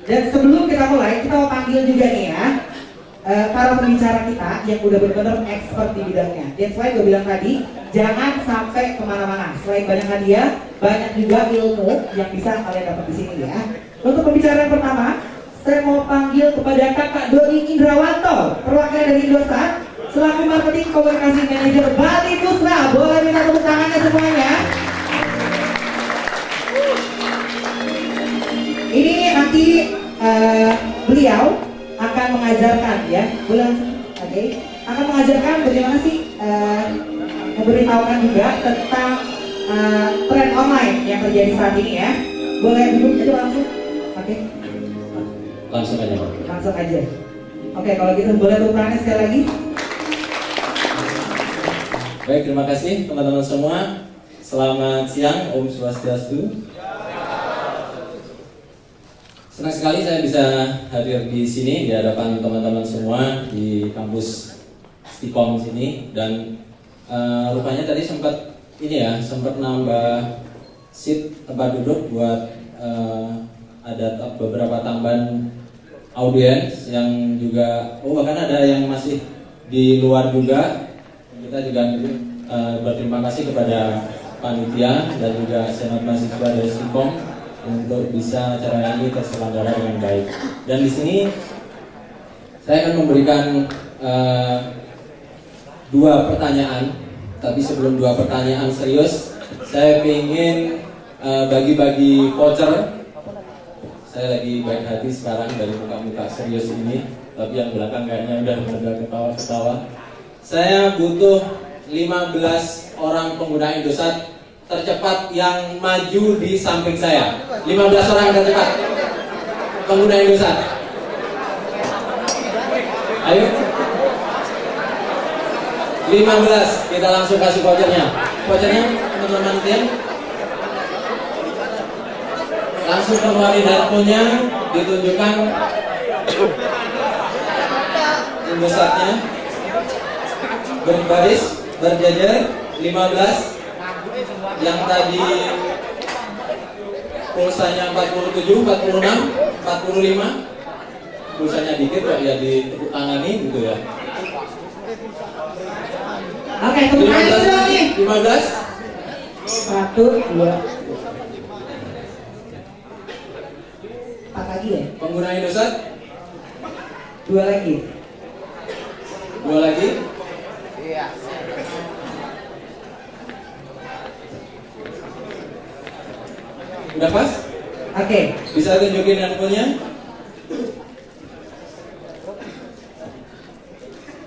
Dan sebelum kita mulai, kita mau panggil juga nih ya para pembicara kita yang udah benar-benar expert di bidangnya. That's why gue bilang tadi, jangan sampai kemana-mana. Selain banyak hadiah, banyak juga ilmu yang bisa kalian dapat di sini ya. Untuk pembicaraan pertama, saya mau panggil kepada Kakak Doni Indrawanto, perwakilan dari Indosat, selaku marketing komunikasi manager Bali Pusra. Boleh minta tepuk tangannya semuanya. Ini nanti beliau akan mengajarkan ya, akan mengajarkan bagaimana sih memberitahukan juga tentang tren online yang terjadi saat ini ya. Boleh duduk aja langsung, oke? Langsung aja. Langsung aja. Oke, kalau gitu boleh tepuk tangannya sekali lagi. Baik, terima kasih teman-teman semua. Selamat siang, Om Swastiastu. Senang sekali saya bisa hadir di sini di hadapan teman-teman semua di kampus Stikom sini, dan rupanya tadi sempat nambah seat tempat duduk buat ada beberapa tambahan audiens yang juga bahkan ada yang masih di luar juga. Kita juga berterima kasih kepada panitia dan juga senat mahasiswa dari Stikom untuk bisa acara ini terselenggara dengan baik. Dan di sini saya akan memberikan 2 pertanyaan. Tapi sebelum 2 pertanyaan serius, saya ingin bagi-bagi voucher. Saya lagi baik hati sekarang dari muka-muka serius ini, tapi yang belakang kayaknya udah pada ketawa-ketawa. Saya butuh 15 orang pengguna Indosat tercepat yang maju di samping saya. 15 orang tercepat pengguna Indosat. Ayo 15, kita langsung kasih vouchernya. Vouchernya teman-teman tim langsung keluarin handphonenya, ditunjukkan Indosatnya, berbaris, berjajar. 15 yang tadi pulsanya 47, 46, 45, pulsanya dikit kok ya ditepuk tangani gitu ya. Oke, tepuk tangan dulu nih. 15. 1, 2, 4 lagi ya? Pengguna Indosat 2 lagi. 2 lagi. Iya. Udah pas? Oke. Bisa tunjukin handphonenya?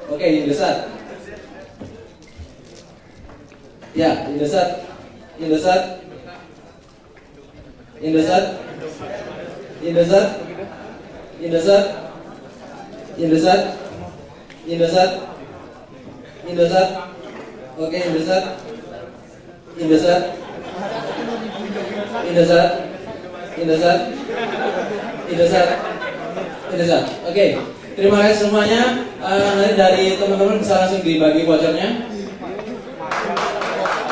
Oke, Indosat. Ya, Indosat. Indosat. Indosat. Indosat. Indosat. Indosat. Indosat. Indosat. Oke, Indosat. Indosat. Indosat. Indosat. Indosat. Indosat. Oke. Terima kasih semuanya. Nanti dari teman-teman bisa langsung dibagi vouchernya.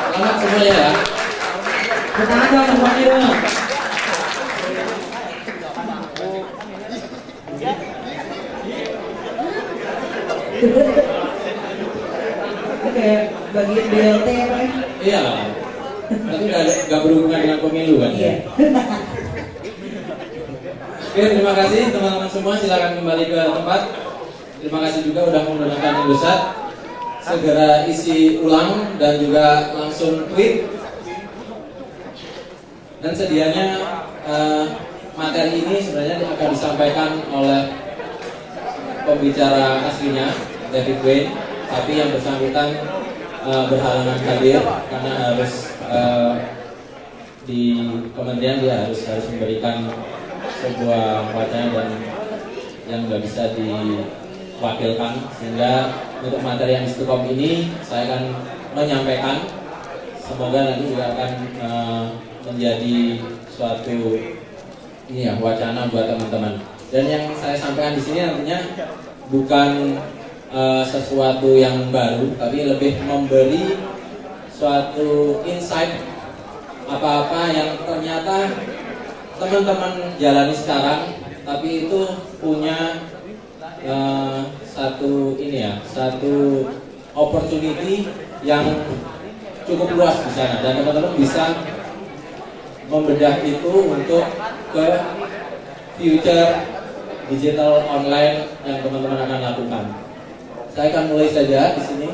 Selamat semuanya ya. Semangat dong semuanya dong. Ini kayak bagian BLT apa ya? Iya. Tapi nggak berhubungan dengan pemilu kan? Iya. Oke, terima kasih teman-teman semua. Silakan kembali ke tempat. Terima kasih juga udah menggunakan Indosat. Segera isi ulang dan juga langsung tweet. Dan sedianya materi ini sebenarnya akan disampaikan oleh pembicara aslinya, David Wayne, tapi yang bersangkutan berhalangan hadir karena harus di kementerian dia harus memberikan sebuah wacana dan yang nggak bisa diwakilkan, sehingga untuk materi yang di Stikom ini saya akan menyampaikan. Semoga nanti juga akan menjadi suatu wacana buat teman-teman. Dan yang saya sampaikan di sini nantinya bukan sesuatu yang baru, tapi lebih memberi suatu insight apa-apa yang ternyata teman-teman jalani sekarang, tapi itu punya satu opportunity yang cukup luas di sana, dan teman-teman bisa membedah itu untuk ke future digital online yang teman-teman akan lakukan. Saya akan mulai saja di sini.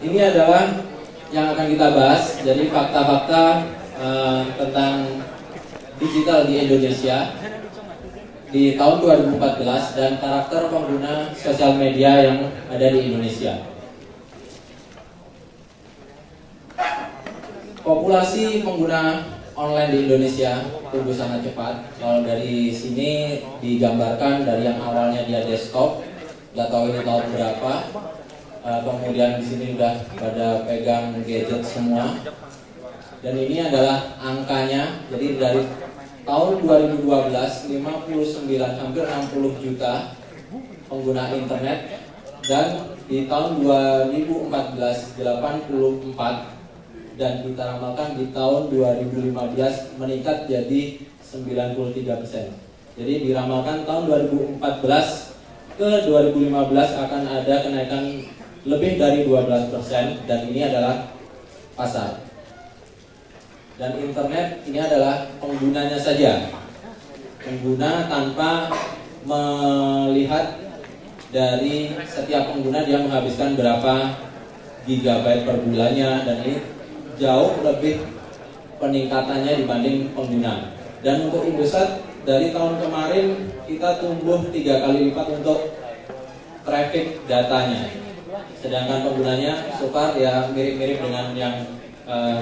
Ini adalah yang akan kita bahas, jadi fakta-fakta tentang digital di Indonesia di tahun 2014 dan karakter pengguna sosial media yang ada di Indonesia. Populasi pengguna online di Indonesia tumbuh sangat cepat. Kalau dari sini digambarkan dari yang awalnya dia desktop, nggak tahu ini tahun berapa, kemudian di sini udah pada pegang gadget semua. Dan ini adalah angkanya, jadi dari tahun 2012 59 hampir 60 juta pengguna internet, dan di tahun 2014 84, dan kita ramalkan di tahun 2015 meningkat jadi 93%. Jadi diramalkan tahun 2014 ke 2015 akan ada kenaikan lebih dari 12%, dan ini adalah pasar. Dan internet ini adalah penggunanya saja, pengguna tanpa melihat dari setiap pengguna dia menghabiskan berapa gigabyte per bulannya, dan ini jauh lebih peningkatannya dibanding pengguna. Dan untuk Indosat dari tahun kemarin kita tumbuh 3 kali lipat untuk traffic datanya, sedangkan penggunanya so far ya mirip-mirip dengan yang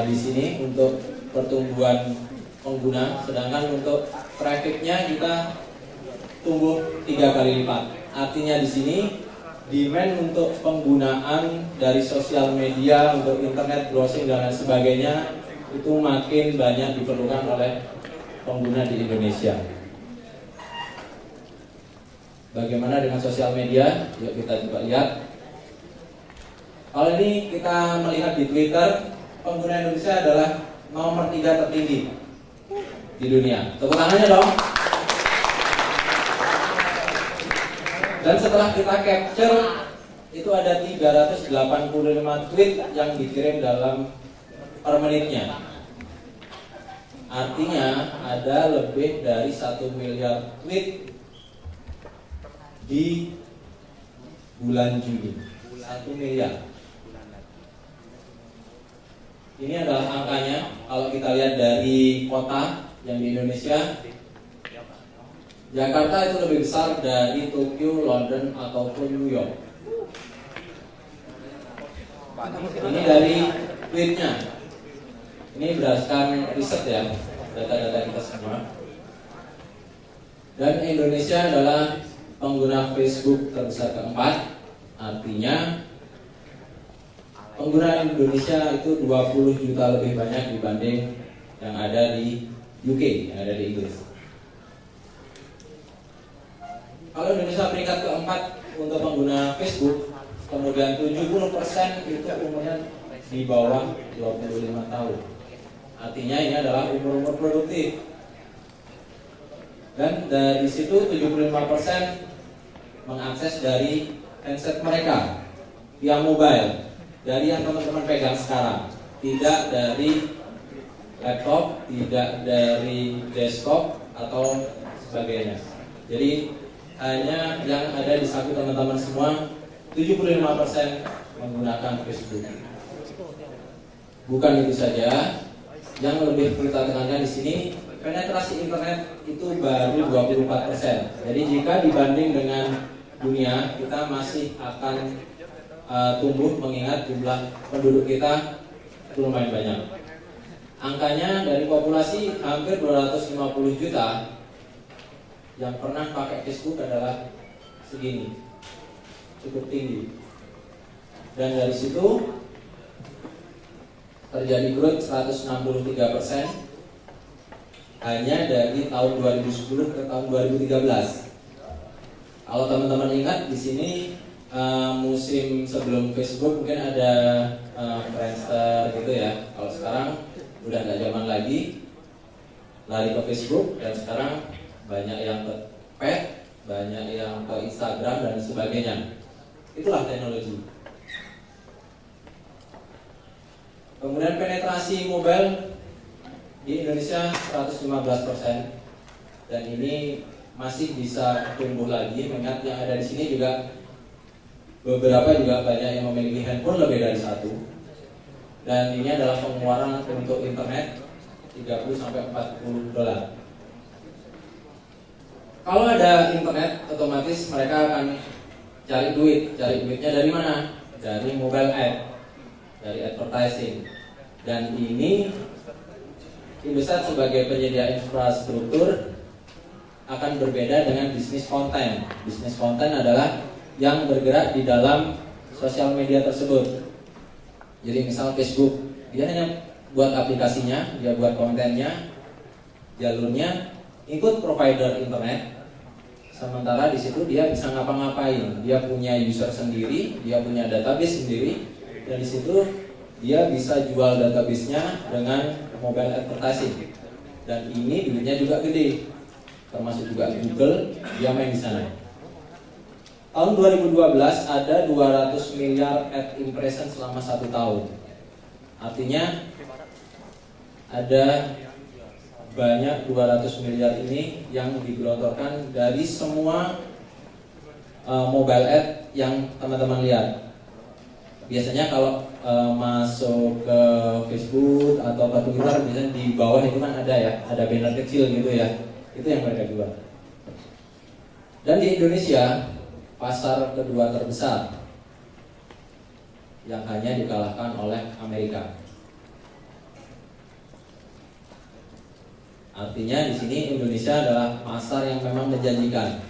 di sini untuk pertumbuhan pengguna, sedangkan untuk trafficnya kita tumbuh 3 kali lipat. Artinya di sini demand untuk penggunaan dari sosial media untuk internet browsing dan lain sebagainya itu makin banyak diperlukan oleh pengguna di Indonesia. Bagaimana dengan sosial media? Yuk kita coba lihat. Kalau ini kita melihat di Twitter, pengguna Indonesia adalah nomor 3 tertinggi di dunia. Tepuk tangannya dong. Dan setelah kita capture, itu ada 385 tweet yang dikirim dalam per menitnya. Artinya ada lebih dari 1 miliar tweet di bulan Juni. 1 miliar. Ini adalah angkanya. Kalau kita lihat dari kota yang di Indonesia, Jakarta itu lebih besar dari Tokyo, London, ataupun New York. Ini dari tweetnya. Ini berdasarkan riset ya, data-data kita semua. Dan Indonesia adalah pengguna Facebook terbesar keempat. Artinya pengguna Indonesia itu 20 juta lebih banyak dibanding yang ada di UK, yang ada di Inggris. Kalau Indonesia peringkat keempat untuk pengguna Facebook, kemudian 70% itu umurnya di bawah 25 tahun. Artinya ini adalah umur-umur produktif. Dan dari situ 75% mengakses dari handset mereka via mobile, dari yang teman-teman pegang sekarang, tidak dari laptop, tidak dari desktop atau sebagainya. Jadi hanya yang ada di saku teman-teman semua, 75% menggunakan Facebook. Bukan itu saja, yang lebih kita tekankan di sini, penetrasi internet itu baru 24%. Jadi jika dibanding dengan dunia, kita masih akan tumbuh, mengingat jumlah penduduk kita itu lumayan banyak. Angkanya dari populasi hampir 250 juta yang pernah pakai Facebook adalah segini, cukup tinggi. Dan dari situ terjadi growth 163% hanya dari tahun 2010 ke tahun 2013. Kalau teman-teman ingat di sini musim sebelum Facebook mungkin ada Friendster gitu ya. Kalau sekarang udah nggak zaman lagi, lari ke Facebook, dan sekarang banyak yang ke pet, banyak yang ke Instagram dan sebagainya. Itulah teknologi. Kemudian penetrasi mobile di Indonesia 115%, dan ini masih bisa tumbuh lagi. Mengingat yang ada di sini juga beberapa juga banyak yang memiliki handphone lebih dari satu. Dan ini adalah pengeluaran untuk internet 30-40 dolar. Kalau ada internet, otomatis mereka akan cari duit. Cari duitnya dari mana? Dari mobile ad, dari advertising. Dan ini Indosat sebagai penyedia infrastruktur akan berbeda dengan bisnis konten. Bisnis konten adalah yang bergerak di dalam sosial media tersebut. Jadi misal Facebook, dia hanya buat aplikasinya, dia buat kontennya, jalurnya ikut provider internet. Sementara di situ dia bisa ngapa-ngapain. Dia punya user sendiri, dia punya database sendiri, dan di situ dia bisa jual database-nya dengan mobile advertising. Dan ini duitnya juga gede. Termasuk juga Google, dia main di sana. Tahun 2012 ada 200 miliar ad impression selama 1 tahun. Artinya ada banyak 200 miliar ini yang digelontorkan dari semua mobile ad yang teman-teman lihat. Biasanya kalau masuk ke Facebook atau ke Twitter, biasanya di bawah itu kan ada ya, ada banner kecil gitu ya. Itu yang mereka jual. Dan di Indonesia, pasar kedua terbesar yang hanya dikalahkan oleh Amerika. Artinya di sini Indonesia adalah pasar yang memang menjanjikan.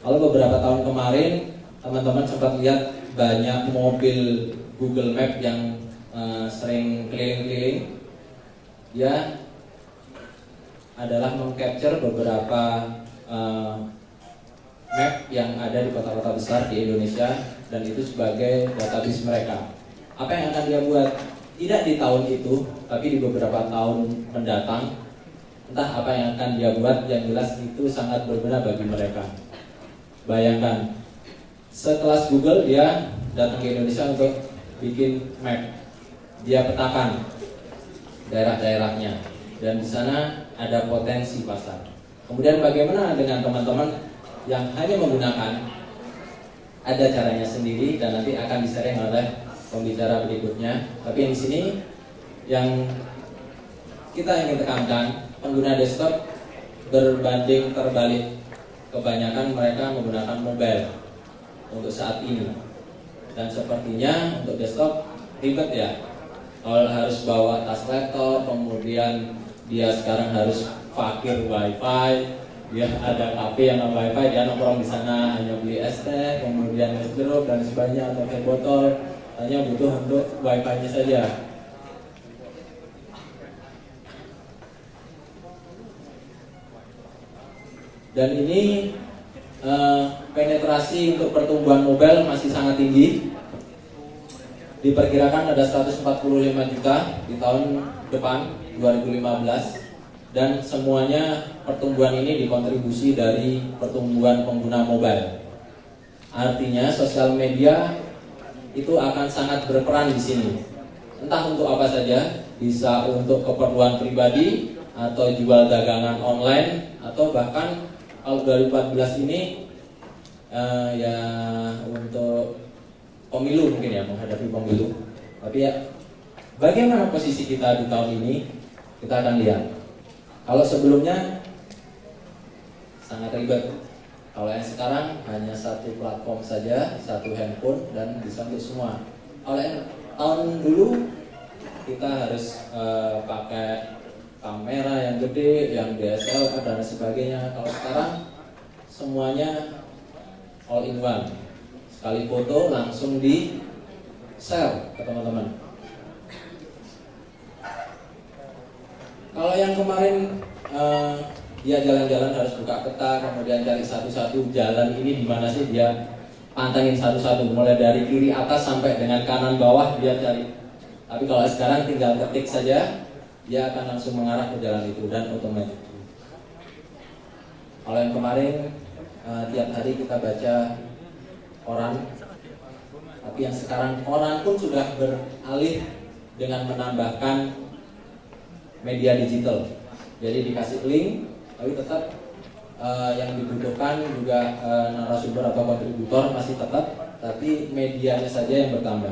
Kalau beberapa tahun kemarin teman-teman sempat lihat banyak mobil Google Map yang sering keliling-keliling, ya adalah mengcapture beberapa map yang ada di kota-kota besar di Indonesia, dan itu sebagai database mereka. Apa yang akan dia buat? Tidak di tahun itu, tapi di beberapa tahun mendatang. Entah apa yang akan dia buat, yang jelas itu sangat berguna bagi mereka. Bayangkan, sekelas Google dia datang ke Indonesia untuk bikin map. Dia petakan daerah-daerahnya, dan di sana ada potensi pasar. Kemudian bagaimana dengan teman-teman yang hanya menggunakan? Ada caranya sendiri dan nanti akan di-sharing oleh pembicara berikutnya. Tapi yang di sini yang kita ingin tekankan, pengguna desktop berbanding terbalik. Kebanyakan mereka menggunakan mobile untuk saat ini. Dan sepertinya untuk desktop ribet ya. Kalau harus bawa tas laptop, kemudian dia sekarang harus fakir wifi, dia ada kafe yang non wifi, dia nongkrong di sana hanya beli es teh, kemudian es jeruk dan sebagainya atau teh botol, hanya butuh untuk wifi-nya saja. Dan ini penetrasi untuk pertumbuhan mobile masih sangat tinggi. Diperkirakan ada 145 juta di tahun depan 2015, dan semuanya pertumbuhan ini dikontribusi dari pertumbuhan pengguna mobile. Artinya sosial media itu akan sangat berperan di sini. Entah untuk apa saja, bisa untuk keperluan pribadi atau jual dagangan online, atau bahkan kalau 2014 ini ya untuk pemilu mungkin ya, menghadapi pemilu. Tapi ya bagaimana posisi kita di tahun ini, kita akan lihat. Kalau sebelumnya sangat ribet. Kalau yang sekarang hanya satu platform saja, satu handphone dan bisa untuk semua. Kalau yang tahun dulu kita harus pakai kamera yang gede, yang DSLR dan sebagainya. Kalau sekarang semuanya all in one. Sekali foto langsung di share ke teman-teman. Kalau yang kemarin dia jalan-jalan harus buka peta, kemudian cari satu-satu jalan ini di mana sih, dia pantengin satu-satu, mulai dari kiri atas sampai dengan kanan bawah dia cari. Tapi kalau sekarang tinggal ketik saja, dia akan langsung mengarah ke jalan itu dan otomatis. Kalau yang kemarin tiap hari kita baca koran, tapi yang sekarang koran pun sudah beralih dengan menambahkan media digital. Jadi dikasih link, tapi tetap yang dibutuhkan juga narasumber atau kontributor masih tetap, tapi medianya saja yang bertambah.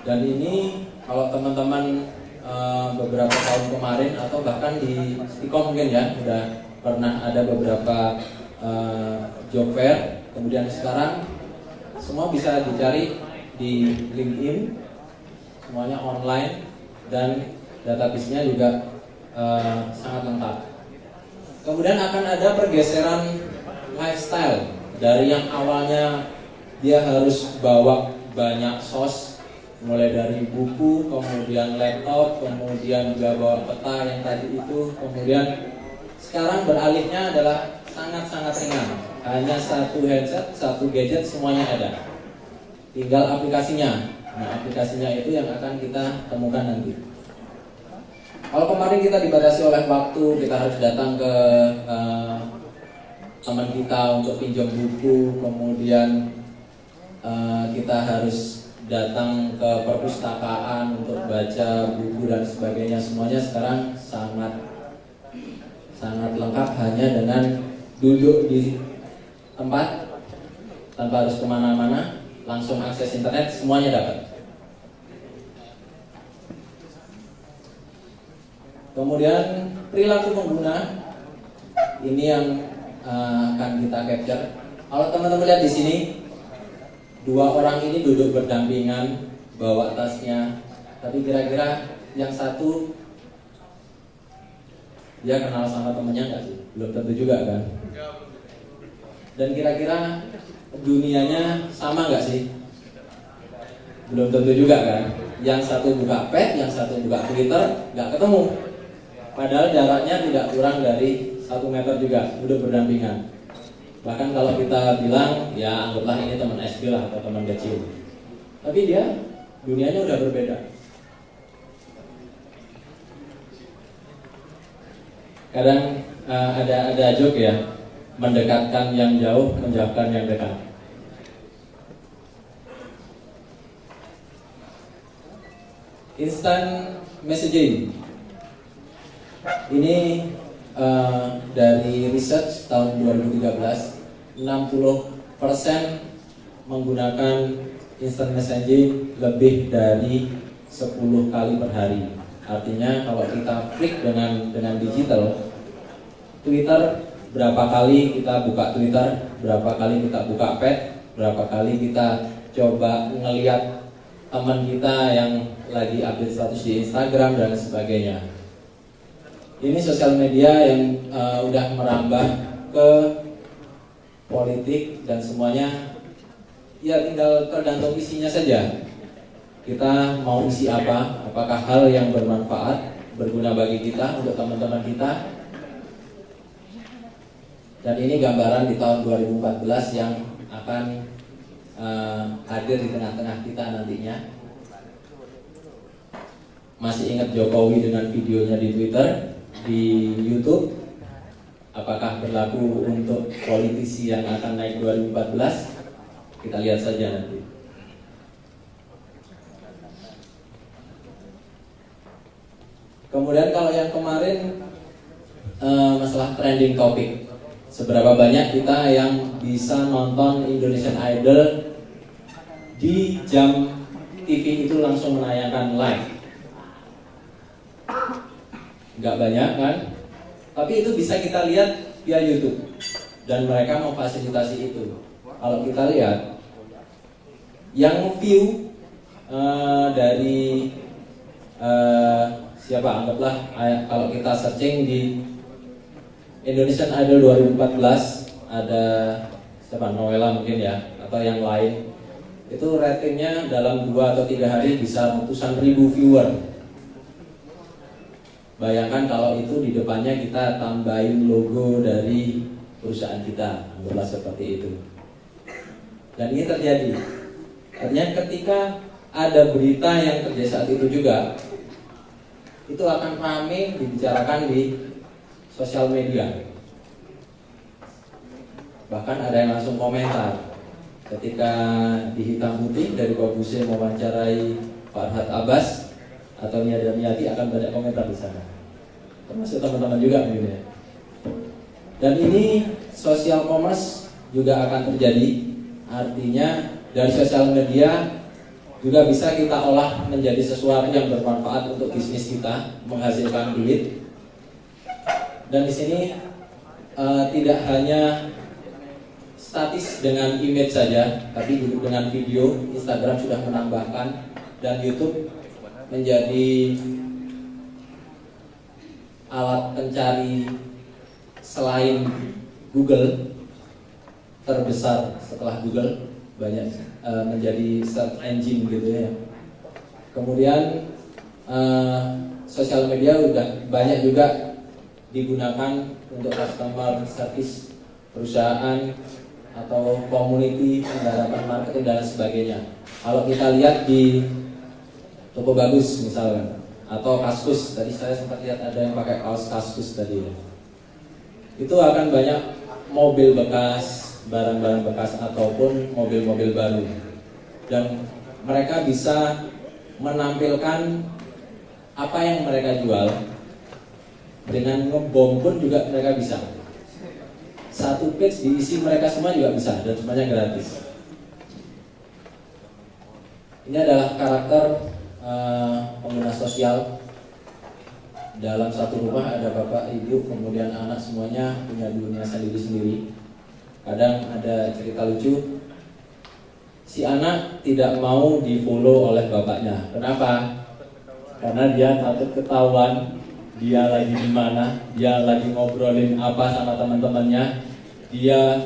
Dan ini kalau teman-teman beberapa tahun kemarin atau bahkan di Stikom mungkin ya udah pernah ada beberapa job fair, kemudian sekarang semua bisa dicari di LinkedIn, semuanya online dan database-nya juga sangat lengkap. Kemudian akan ada pergeseran lifestyle dari yang awalnya dia harus bawa banyak sos, mulai dari buku, kemudian laptop, kemudian juga bawa peta yang tadi itu, kemudian sekarang beralihnya adalah sangat-sangat ringan. Hanya satu headset, satu gadget, semuanya ada. Tinggal aplikasinya. Nah, aplikasinya itu yang akan kita temukan nanti. Kalau kemarin kita dibatasi oleh waktu, kita harus datang ke teman kita untuk pinjam buku, kemudian kita harus datang ke perpustakaan untuk baca buku dan sebagainya. Semuanya sekarang sangat lengkap hanya dengan duduk di tempat tanpa harus kemana-mana, langsung akses internet, semuanya dapat. Kemudian perilaku pengguna ini yang akan kita capture. Kalau teman-teman lihat di sini, dua orang ini duduk berdampingan, bawa tasnya, tapi kira-kira yang satu dia kenal sama temennya nggak sih? Belum tentu juga kan? Dan kira-kira dunianya sama nggak sih? Belum tentu juga kan? Yang satu buka pet, yang satu buka Twitter, nggak ketemu. Padahal jaraknya tidak kurang dari 1 meter juga, udah berdampingan. Bahkan kalau kita bilang, ya anggaplah ini teman SD lah atau teman kecil. Tapi dia dunianya udah berbeda. Kadang ada joke ya, mendekatkan yang jauh, menjauhkan yang dekat. Instant messaging. Ini dari research tahun 2013, 60% menggunakan instant messaging lebih dari 10 kali per hari. Artinya kalau kita freak dengan digital, Twitter berapa kali kita buka Twitter, berapa kali kita buka pet, berapa kali kita coba ngelihat teman kita yang lagi update status di Instagram dan sebagainya. Ini sosial media yang udah merambah ke politik dan semuanya, ya tinggal tergantung isinya saja. Kita mau isi apa? Apakah hal yang bermanfaat, berguna bagi kita, untuk teman-teman kita? Dan ini gambaran di tahun 2014 yang akan hadir di tengah-tengah kita nantinya. Masih ingat Jokowi dengan videonya di Twitter, di YouTube? Apakah berlaku untuk politisi yang akan naik 2014? Kita lihat saja nanti. Kemudian kalau yang kemarin masalah trending topic, seberapa banyak kita yang bisa nonton Indonesian Idol di jam TV itu langsung menayangkan live? Nggak banyak kan? Tapi itu bisa kita lihat via YouTube dan mereka mau fasilitasi itu. Kalau kita lihat yang view dari siapa, anggaplah kalau kita searching di Indonesian Idol 2014 ada siapa, Noella mungkin ya, atau yang lain, itu ratingnya dalam 2 atau 3 hari bisa ratusan ribu viewer. Bayangkan kalau itu di depannya kita tambahin logo dari perusahaan kita, anggaplah seperti itu. Dan ini terjadi. Artinya ketika ada berita yang terjadi saat itu juga, itu akan ramai dibicarakan di sosial media. Bahkan ada yang langsung komentar ketika di hitam putih dari Babuse mewawancarai Farhad Abbas atau Nia Damiati, akan banyak komentar di sana. Termasuk teman-teman juga mungkin ya. Dan ini social commerce juga akan terjadi. Artinya dari sosial media juga bisa kita olah menjadi sesuatu yang bermanfaat untuk bisnis kita, menghasilkan duit. Dan di sini tidak hanya statis dengan image saja, tapi juga dengan video. Instagram sudah menambahkan, dan YouTube menjadi alat pencari selain Google, terbesar setelah Google, banyak menjadi search engine gitu ya. Kemudian sosial media udah banyak juga digunakan untuk customer service perusahaan atau community, penggarapan marketing dan sebagainya. Kalau kita lihat di Toko Bagus misalnya, atau Kaskus, tadi saya sempat lihat ada yang pakai kaos Kaskus tadi ya. Itu akan banyak mobil bekas, barang-barang bekas ataupun mobil-mobil baru. Dan mereka bisa menampilkan apa yang mereka jual. Dengan ngebom pun juga mereka bisa. Satu page diisi mereka semua juga bisa, dan semuanya gratis. Ini adalah karakter pengguna sosial. Dalam satu rumah ada bapak, ibu, kemudian anak, semuanya punya dunia sendiri-sendiri. Kadang ada cerita lucu, si anak tidak mau di follow oleh bapaknya. Kenapa? Karena dia takut ketahuan dia lagi di mana, dia lagi ngobrolin apa sama teman-temannya, dia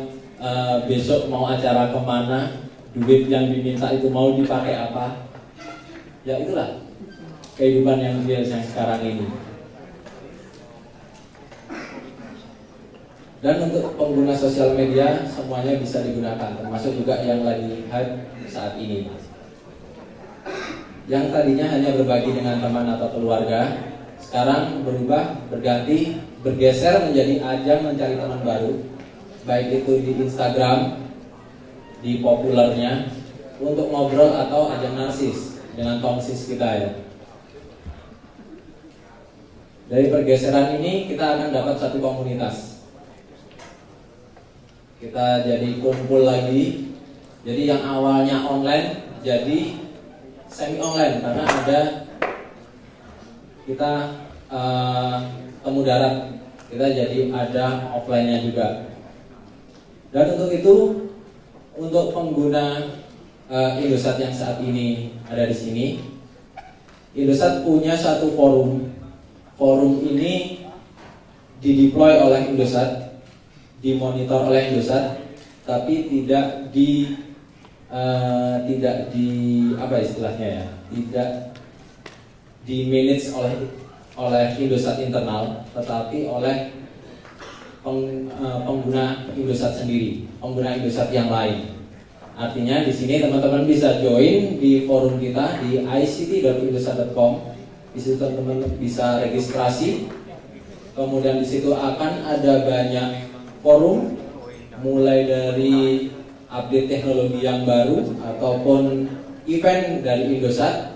besok mau acara kemana, duit yang diminta itu mau dipakai apa. Ya itulah kehidupan yang real yang sekarang ini. Dan untuk pengguna sosial media semuanya bisa digunakan, termasuk juga yang lagi hype saat ini. Yang tadinya hanya berbagi dengan teman atau keluarga, sekarang berubah, bergeser menjadi ajang mencari teman baru, baik itu di Instagram, di populernya, untuk ngobrol atau ajang narsis dengan tongsis kita ya. Dari pergeseran ini kita akan dapat satu komunitas. Kita jadi kumpul lagi. Jadi yang awalnya online jadi semi online, karena ada kita temu darat, kita jadi ada offline-nya juga. Dan untuk itu, untuk pengguna Indosat yang saat ini ada di sini, Indosat punya satu forum. Forum ini dideploy oleh Indosat, dimonitor oleh Indosat, tapi tidak di apa istilahnya ya, tidak di manage oleh Indosat internal, tetapi oleh pengguna Indosat sendiri, pengguna Indosat yang lain. Artinya di sini teman-teman bisa join di forum kita di ict.indosat.com. Di situ teman-teman bisa registrasi. Kemudian di situ akan ada banyak forum, mulai dari update teknologi yang baru ataupun event dari Indosat,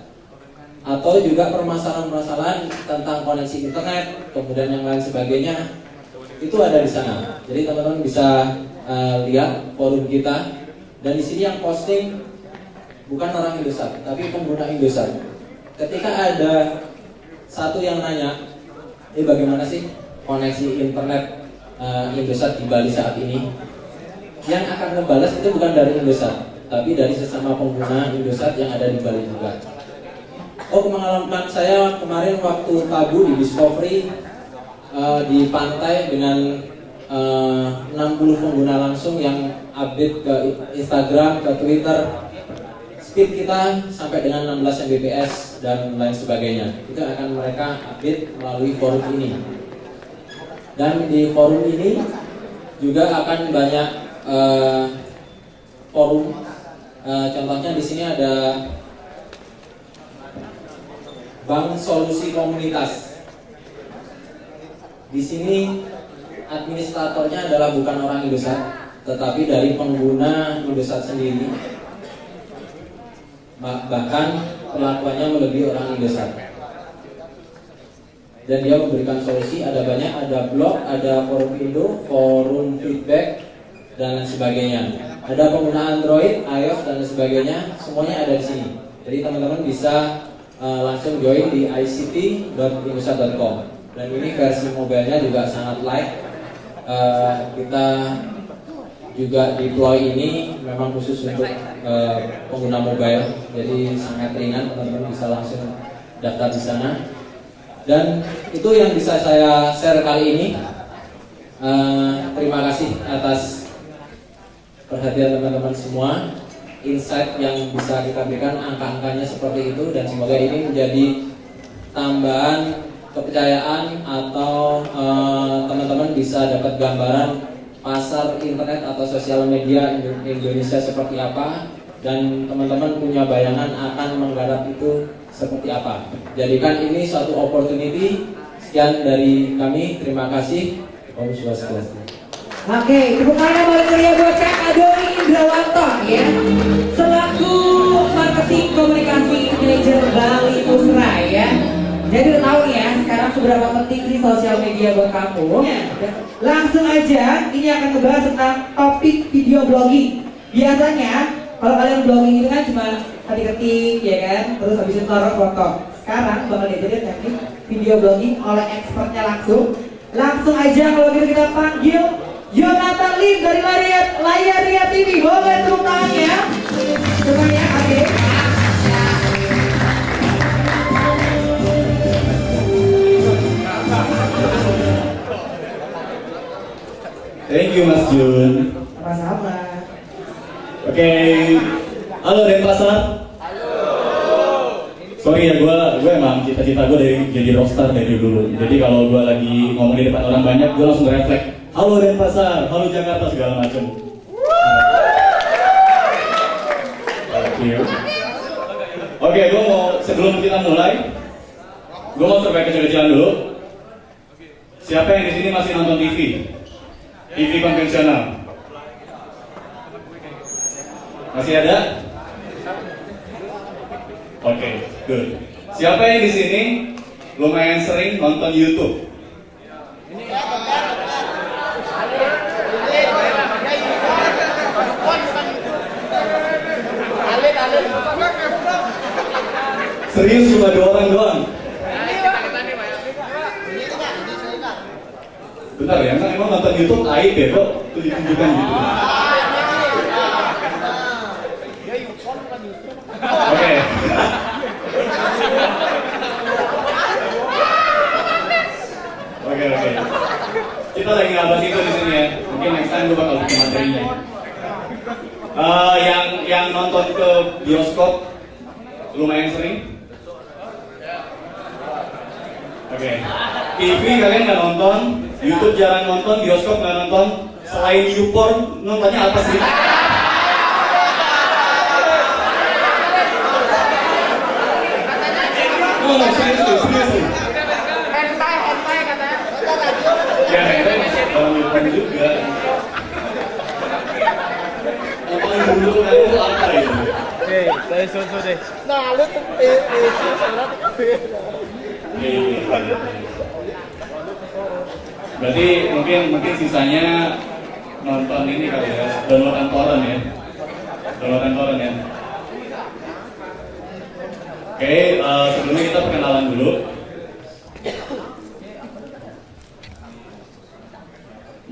atau juga permasalahan-permasalahan tentang koneksi internet, kemudian yang lain sebagainya, itu ada di sana. Jadi teman-teman bisa lihat forum kita, dan di sini yang posting bukan orang Indosat, tapi pengguna Indosat. Ketika ada satu yang nanya, bagaimana sih koneksi internet Indosat di Bali saat ini? Yang akan membalas itu bukan dari Indosat, tapi dari sesama pengguna Indosat yang ada di Bali juga. Oh, pengalaman saya kemarin waktu tabu di Discovery di pantai dengan 60 pengguna langsung yang update ke Instagram, ke Twitter. Speed kita sampai dengan 16 Mbps dan lain sebagainya. Itu akan mereka update melalui forum ini. Dan di forum ini juga akan banyak forum. Contohnya di sini ada Bank Solusi Komunitas. Di sini administratornya adalah bukan orang Indosat, tetapi dari pengguna Indosat sendiri. Bahkan perlakuannya melebihi orang Indosat. Dan dia memberikan solusi, ada banyak, ada blog, ada forum Indo, forum feedback, dan lain sebagainya. Ada pengguna Android, iOS, dan lain sebagainya, semuanya ada di sini. Jadi teman-teman bisa langsung join di ict.indosat.com. Dan ini versi mobilenya juga sangat light. Kita juga deploy ini memang khusus untuk pengguna mobile, jadi sangat ringan, teman-teman bisa langsung daftar di sana. Dan itu yang bisa saya share kali ini. Terima kasih atas perhatian teman-teman semua. Insight yang bisa kita berikan, angka-angkanya seperti itu, dan semoga ini menjadi tambahan kepercayaan atau teman-teman bisa dapat gambaran pasar internet atau sosial media Indonesia seperti apa, dan teman-teman punya bayangan akan menggarap itu seperti apa. Jadikan ini suatu opportunity. Sekian dari kami, terima kasih. Om Swastiastu. Oke, tepuk tangan paling meriah buat Kak Adoni Indrawanto ya, selaku marketing komunikasi manager Bali Pusra ya. Jadi udah tahu nih ya sekarang seberapa penting sih sosial media buat kamu. Langsung aja, ini akan membahas tentang topik video blogging. Biasanya kalau kalian blogging itu kan cuma ketik-ketik ya kan, terus habis itu taruh foto. Sekarang bakal diajarin teknik video blogging oleh expertnya langsung. Langsung aja kalau gitu kita panggil Jonathan Lim dari Layar Ria TV. Boleh tepuk tangannya semuanya, oke. Thank you Mas Jun. Sama-sama. Oke. Halo Denpasar. Halo. Sorry ya, gue emang cita-cita gue dari jadi rockstar dari dulu. Jadi kalau gue lagi ngomong di depan orang banyak, gue langsung refleks. Halo Denpasar, halo Jakarta, segala macam. Oke, gue mau, sebelum kita mulai, gue mau survei kecil-kecilan dulu. Siapa yang di sini masih nonton TV? TV konvensional? Masih ada? Oke, good. Siapa yang di sini lumayan sering nonton YouTube? Serius cuma 2 orang doang? Bentar ya, emang nonton YouTube aib ya kok? Itu ditunjukkan gitu. Oke. Oke. Kita lagi ngabas itu di sini ya. Mungkin next time gue bakal bikin materinya. Yang nonton ke bioskop lumayan sering. Oke. TV kalian nggak nonton, YouTube jarang nonton, bioskop nggak nonton. Selain YouPorn, nontonnya apa sih? Oh, serius. Hentai katanya. Ya, hentai masih dalam YouPorn juga. Yang paling dulu itu apa itu? Oke, saya contoh deh. Nah, lu tuh berarti mungkin sisanya nonton ini kali ya, downloadan torrent ya. Oke, sebelumnya kita perkenalan dulu.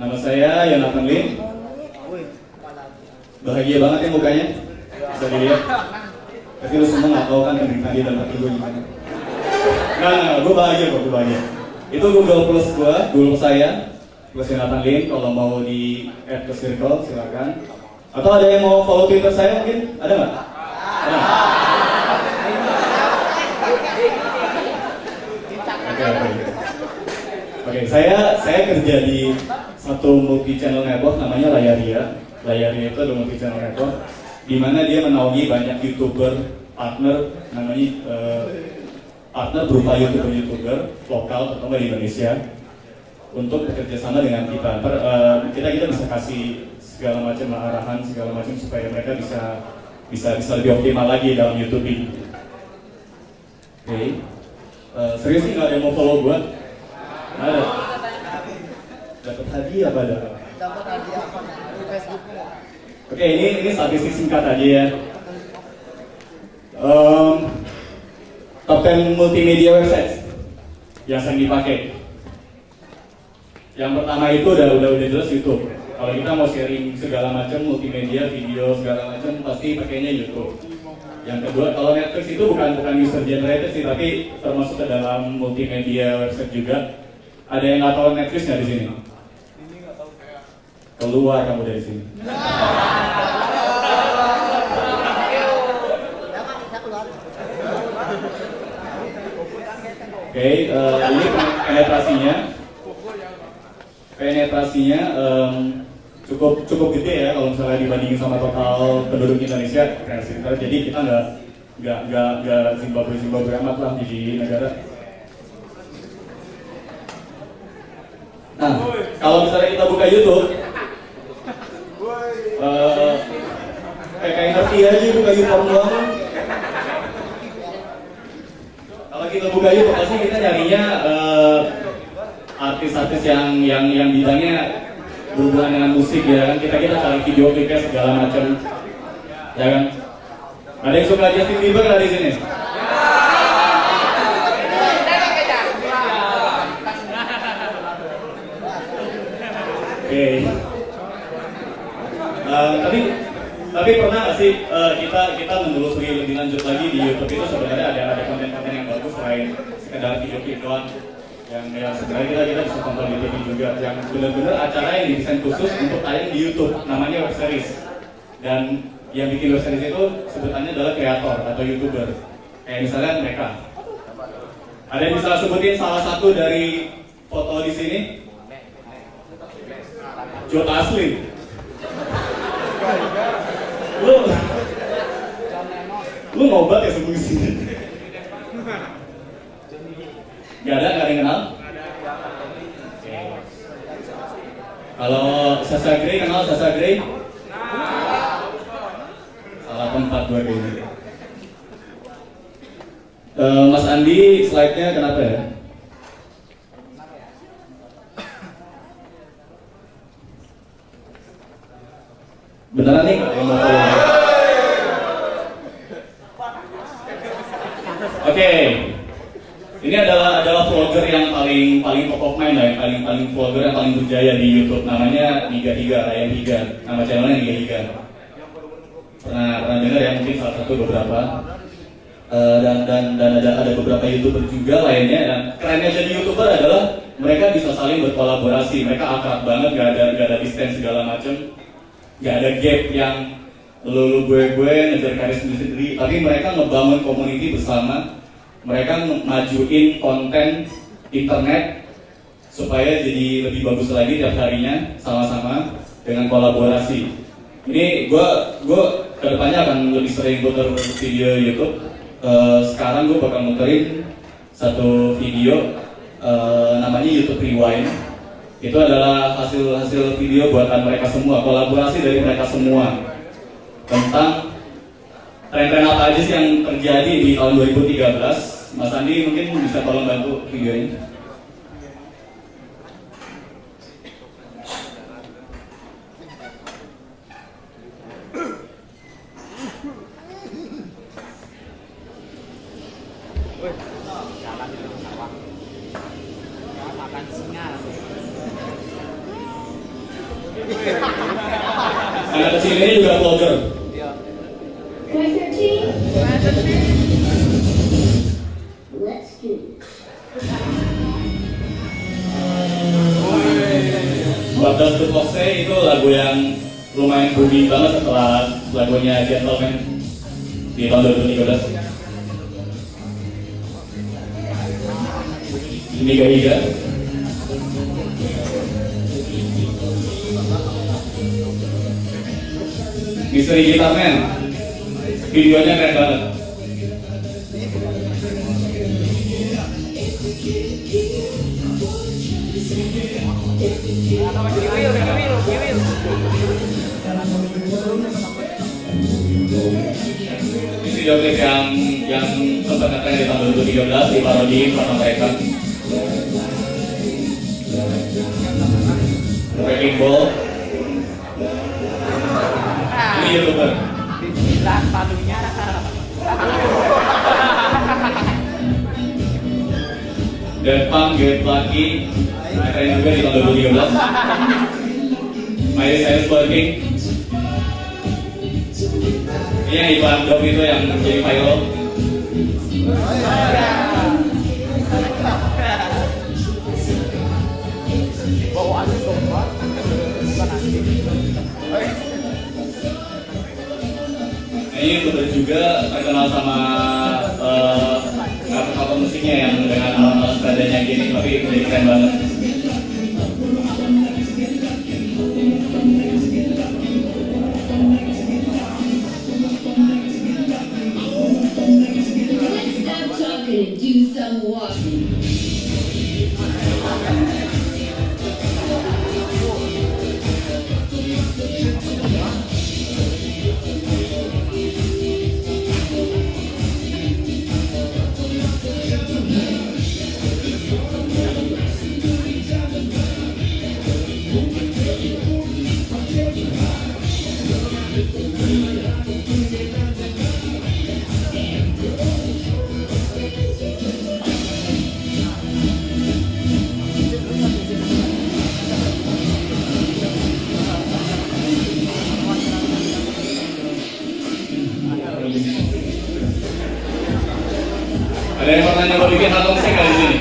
Nama saya Jonathan Lim. Bahagia banget ya mukanya, bisa dilihat. Tapi lu semua nggak tahu kan penderitaan dia dan hati gue gimana. Nah, gue bahagia. Itu Google Plus gue, Google saya, plus Jonathan Lim. Kalau mau di add ke circle silakan. Atau ada yang mau follow Twitter saya mungkin? Ada nggak? Ada. Oke, saya kerja di satu multi channel network namanya Layar Ria. Layar Ria itu ada multi channel network di mana dia menaungi banyak YouTuber partner, namanya partner berupa YouTuber lokal terutama di Indonesia. untuk bekerja sama dengan kita. Kita bisa kasih segala macam arahan, segala macam supaya mereka bisa lebih optimal lagi dalam YouTube ini. Oke. Serius nih nggak ada yang mau follow gue? Nggak ada. Dapat hadiah apa ada? Dapat hadiah apa di Facebook? Oke, ini statistik singkat aja ya. Top 10 multimedia websites yang sering dipakai. Yang pertama itu udah jelas YouTube. Kalau kita mau sharing segala macam multimedia, video segala macam pasti pakainya YouTube. Yang kedua, kalau Netflix itu bukan user generated sih, tapi termasuk ke dalam multimedia website juga. Ada yang nggak tahu Netflix nggak di sini? Keluar kamu dari sini. Oke, ini penetrasinya cukup gede ya kalau misalnya dibandingin sama total penduduk Indonesia. Jadi kita nggak Zimbabwe amat lah di negara. Nah, kalau misalnya kita buka YouTube, kayak ngerti aja buka YouTube doang. Kalau kita buka YouTube pasti kita nyarinya artis-artis yang bidangnya berhubungan dengan musik ya kan. Kita cari video klipnya segala macam, ya kan. Ada yang suka Justin Bieber nggak di sini? Oke. Tapi pernah nggak sih kita menelusuri lebih lanjut lagi di YouTube itu sebenarnya ada konten-konten yang bagus selain sekedar video klip doang yang sebenarnya kita bisa tonton di TV juga, yang benar-benar acara yang didesain khusus untuk tayang di YouTube, namanya web series. Dan yang bikin web series itu sebutannya adalah kreator atau YouTuber. Kayak misalnya mereka. Ada yang bisa sebutin salah satu dari foto di sini? Joe Taslim. Lu ngobat ya sebelum sini? Gak ada yang kenal? Kalau Sasha Grey, kenal Sasha Grey? Salah tempat gue kayaknya. Mas Andi, slide-nya kenapa ya? Beneran nih nggak yang mau follow? Oke. Ini adalah vlogger yang paling top of mind lah, yang paling vlogger yang paling berjaya di YouTube. Namanya Niga Higa, Ryan Higa. Nama channelnya Niga Higa. Pernah dengar ya mungkin salah satu beberapa. Dan ada beberapa YouTuber juga lainnya. Dan kerennya jadi YouTuber adalah mereka bisa saling berkolaborasi. Mereka akrab banget, gak ada distance segala macam. Gak ada gap yang lu gue ngejar karir sendiri, tapi mereka ngebangun community bersama. Mereka majuin konten internet supaya jadi lebih bagus lagi tiap harinya sama-sama dengan kolaborasi. Ini gue kedepannya akan lebih sering putar video YouTube. Sekarang gue bakal muterin satu video namanya YouTube Rewind. Itu adalah hasil video buatan mereka semua, kolaborasi dari mereka semua tentang tren-tren apa aja sih yang terjadi di tahun 2013. Mas Andi mungkin bisa tolong bantu videonya. Anak kecil ini juga vlogger. Let's do it. What Does the Fox Say itu lagu yang lumayan booming banget setelah lagunya Gentleman di tahun 2013. Ini Higa. Misteri Guitar Man. Videonya keren banget. Ini video klip yang sempat ngetren di tahun 2013 di parodiin sama mereka. Breaking Ball. Ini YouTuber. Daft Punk, Get Lucky, keren juga di tahun 2013. Miley Cyrus Working. Ini yang iklan Dove itu yang jadi viral. Ini YouTuber juga terkenal sama cover musiknya yang dengan alat-alat seadanya gini, tapi jadi keren banget. Let's stop talking and do some walking. Ada yang pernah nyoba bikin tato musik nggak di sini?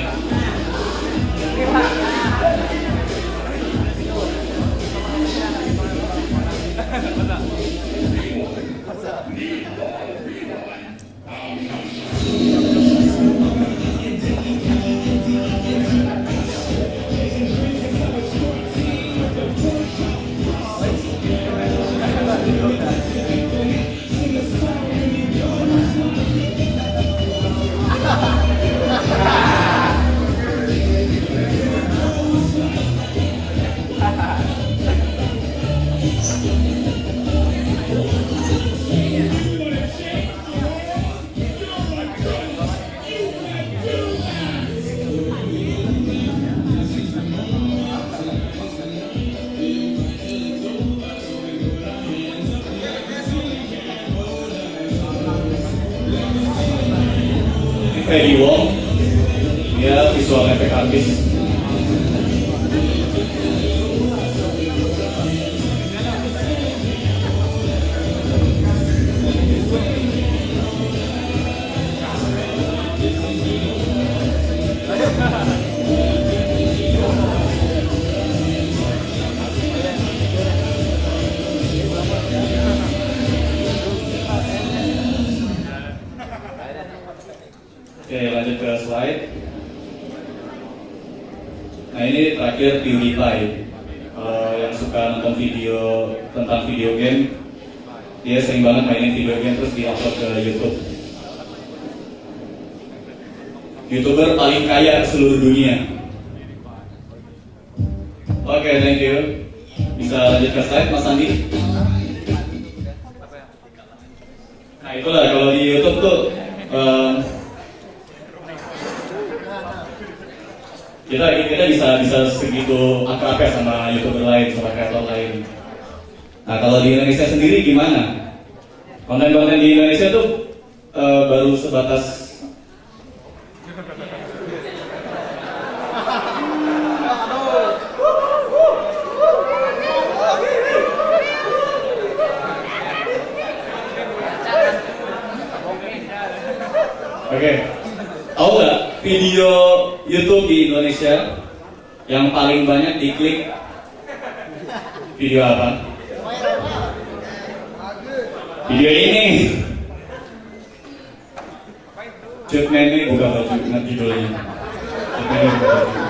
Freddy Wong, dia visual effect artist. Oke, lanjut ke slide. Nah, ini terakhir PewDiePie. Yang suka nonton video tentang video game, dia sering banget mainin video game terus di-upload ke YouTube. YouTuber paling kaya seluruh dunia. Oke, thank you. Bisa lanjut ke slide, Mas Andi. Nah, itulah kalau di YouTube tuh kita bisa segitu akrabnya sama YouTuber lain, sama kreator lain. Nah, kalau di Indonesia sendiri gimana? Konten-konten di Indonesia tuh baru sebatas Oke. Tahu nggak video YouTube di Indonesia yang paling banyak diklik video apa? Video ini. Cutman ini buka baju, ingat judulnya. Cutman ini buka baju.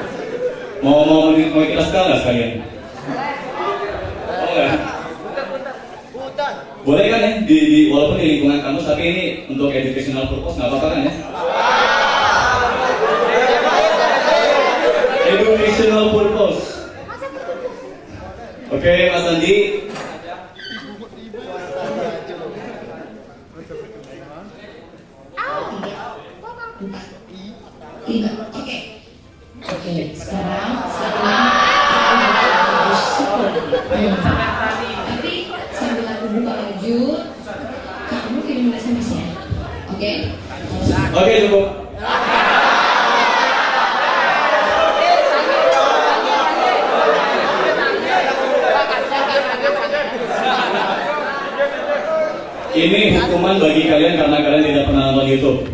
Mau kita sekali nggak sekalian? Oh nggak? Boleh kan ya? Walaupun di lingkungan kampus, tapi ini untuk educational purpose nggak apa-apa kan ya? Educational purpose. Oke, Mas Andi. Tiga. Oke. Oke, sekarang setelah tapi sambil aku buka baju, kamu kirim SMS-nya. Oke? Oke, cukup. Ini hukuman bagi kalian karena kalian tidak pernah nonton YouTube.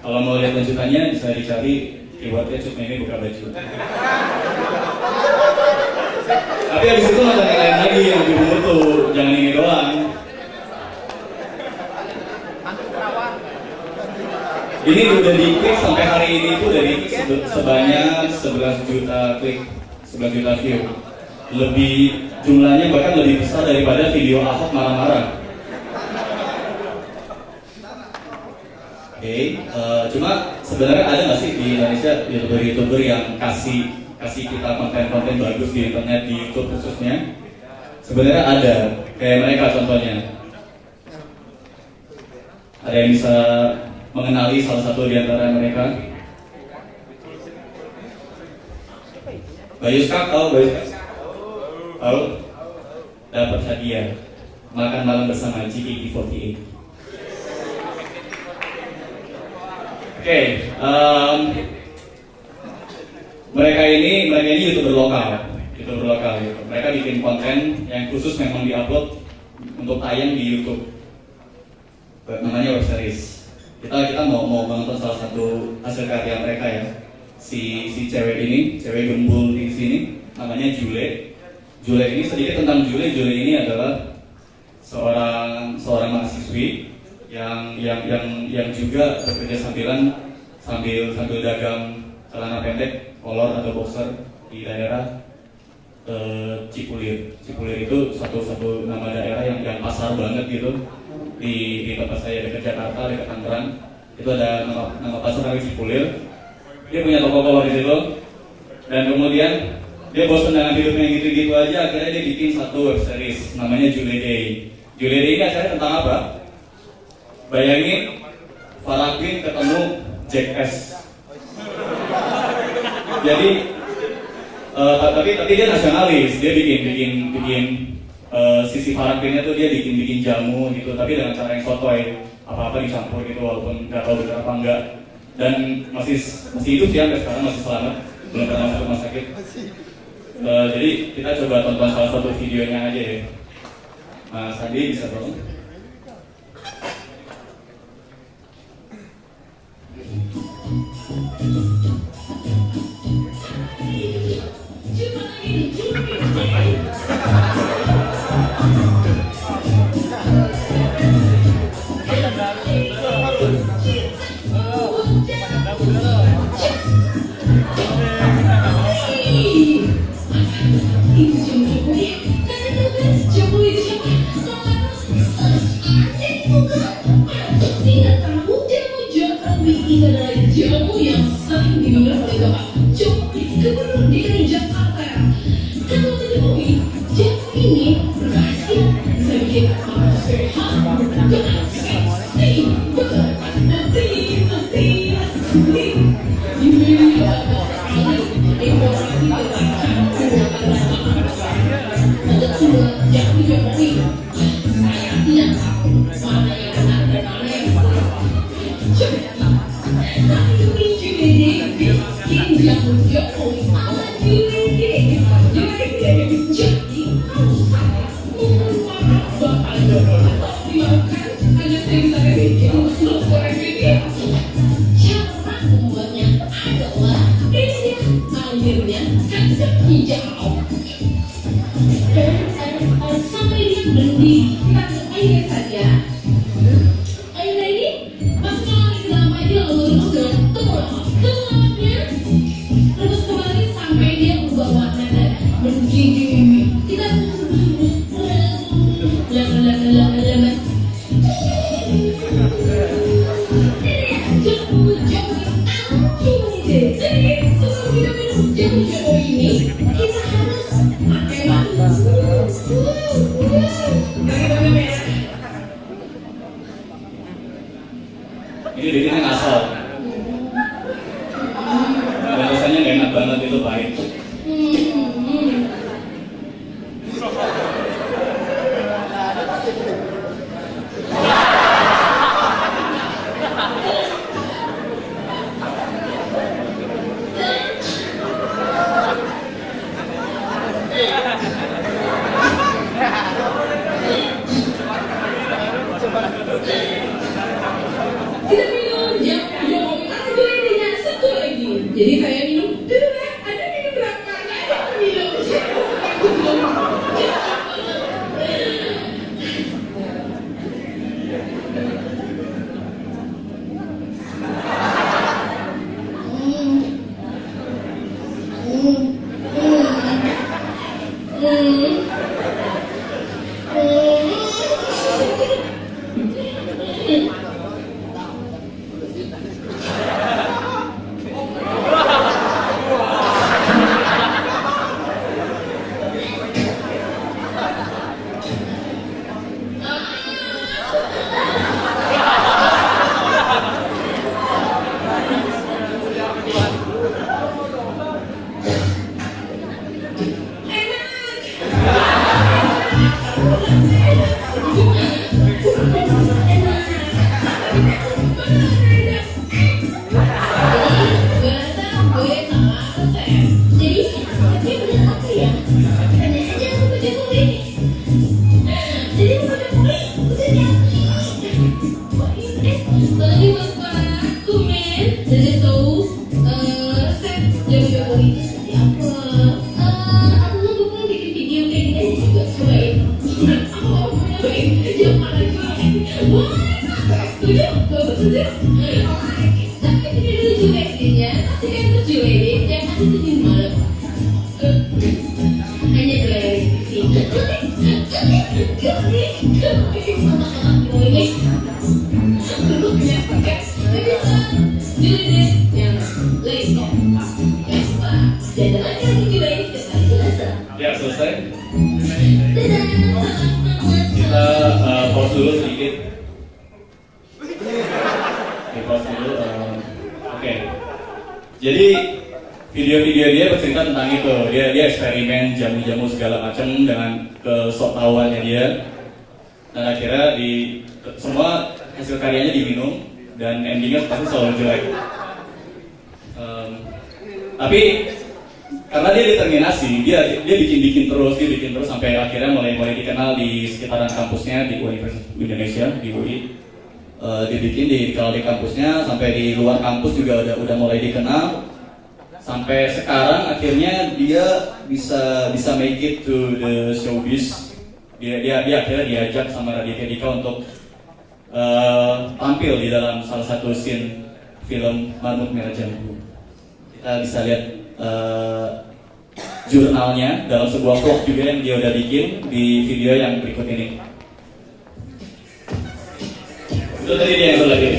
Kalau mau lihat lanjutannya bisa dicari keywordnya Cuk Meme buka baju. Tapi habis itu nonton yang lain lagi yang lebih mutu, jangan ini doang. Ini udah di-klik sampai hari ini itu dari sebanyak 11 juta klik, 11 juta view. Lebih jumlahnya bahkan lebih besar daripada video Ahok marah-marah. Oke, cuma sebenarnya ada nggak sih di Indonesia youtuber yang kasih kita konten-konten bagus di internet, di YouTube khususnya? Sebenarnya ada, kayak mereka contohnya. Ada yang bisa mengenali salah satu di antara mereka? Bayuska, tahu Bayuska? Tahu? Dapat hadiah makan malam bersama GKT48. Oke, mereka ini youtuber lokal gitu. Mereka bikin konten yang khusus memang diupload untuk tayang di YouTube. Namanya web series. Kita mau menonton salah satu hasil karya mereka ya. Si cewek ini, cewek gembul di sini, namanya Jule. Jule ini sedikit tentang Jule. Jule ini adalah seorang mahasiswi yang juga bekerja sambil dagang celana pendek, kolor atau boxer di daerah Cipulir. Cipulir itu satu nama daerah yang pasar banget gitu di tempat saya dekat Jakarta, dekat Tangerang. Itu ada nama pasar namanya Cipulir. Dia punya toko kolor di situ. Dan kemudian dia bosan dengan hidupnya yang gitu-gitu aja, akhirnya dia bikin satu web series namanya Jule Day. Jule Day ini acaranya tentang apa? Bayangin Farah Queen ketemu Jackass. Jadi tapi dia nasionalis. Dia bikin sisi Farah Queen-nya tuh dia bikin jamu gitu, tapi dengan cara yang sotoy, apa-apa dicampur gitu walaupun nggak tahu benar apa enggak. Dan masih hidup sih sampai sekarang, masih selamat, belum pernah masuk rumah sakit. Jadi kita coba tonton salah satu videonya aja ya. Mas Andi bisa tolong? Jamu yang sering diminum oleh Bapak Jokowi, Gubernur DKI Jakarta. Kalau diketahui, jamu ini berhasil bisa bikin makanan sehat, dengan seksi, betul, nanti. Ini adalah informasi tentang untuk semua jamu Jokowi. Saya tidak tahu mana yang benar dan mana yang salah. Tapi ini bikin jamu Jokowi ala diri. Jadi harus saya mengeluarkan Bapak Jokowi dimakan hanya saya bikin untuk goreng ini. Cara membuatnya adalah ini airnya kacang hijau. Sampai dia berhenti, kita ke air saja. Air ini masukkan lagi ke dalam air, lalu rebus dengan gelapnya. Rebus kembali sampai dia berubah warna dan mendidih. Kita lama-lama. Jamu Jokowi ini kita harus Ini bikinnya ngasal. Dan rasanya nggak enak banget, itu pahit. Kita minum, jangan ada idenya satu lagi. Jadi saya minum, terus ada minum berapa? Ada minum. Ya, selesai. Kita pause dulu sedikit. Di pause dulu. Oke. Jadi video-video dia bercerita tentang itu. Dia eksperimen jamu-jamu segala macam dengan kesoktahuannya dia. Dan akhirnya semua hasil karyanya diminum dan endingnya pasti selalu jelek. Tapi karena dia determinasi, dia bikin terus sampai akhirnya mulai dikenal di sekitaran kampusnya di Universitas Indonesia di UI. Dia dikenal di kampusnya, sampai di luar kampus juga udah mulai dikenal. Sampai sekarang akhirnya dia bisa make it to the showbiz. Dia akhirnya diajak sama Raditya Dika untuk tampil di dalam salah satu scene film Marmut Merah Jambu. Kita bisa lihat jurnalnya dalam sebuah vlog juga yang dia udah bikin di video yang berikut ini. Itu tadi dia yang lagi.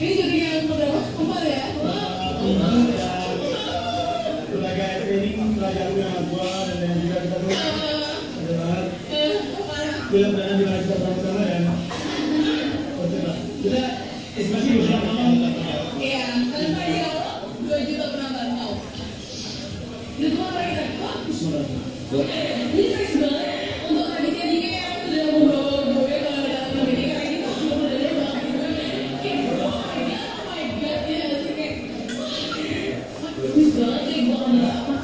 Ini jadi yang berapa? 4 ya? Tenaga training, tenaga dengan gua dan yang juga kita tuh adalah film dan juga kita bersama ya. Kita masih bersama. Iya, kan tadi 2 juta penonton tahu. Semoga. Ini fresh banget untuk panitia ini yang sudah membawa gue ke dalam ini karena ini tuh cuma modalnya banget gitu kan kayak oh my god ya sih kayak bagus banget kayak gue nggak apa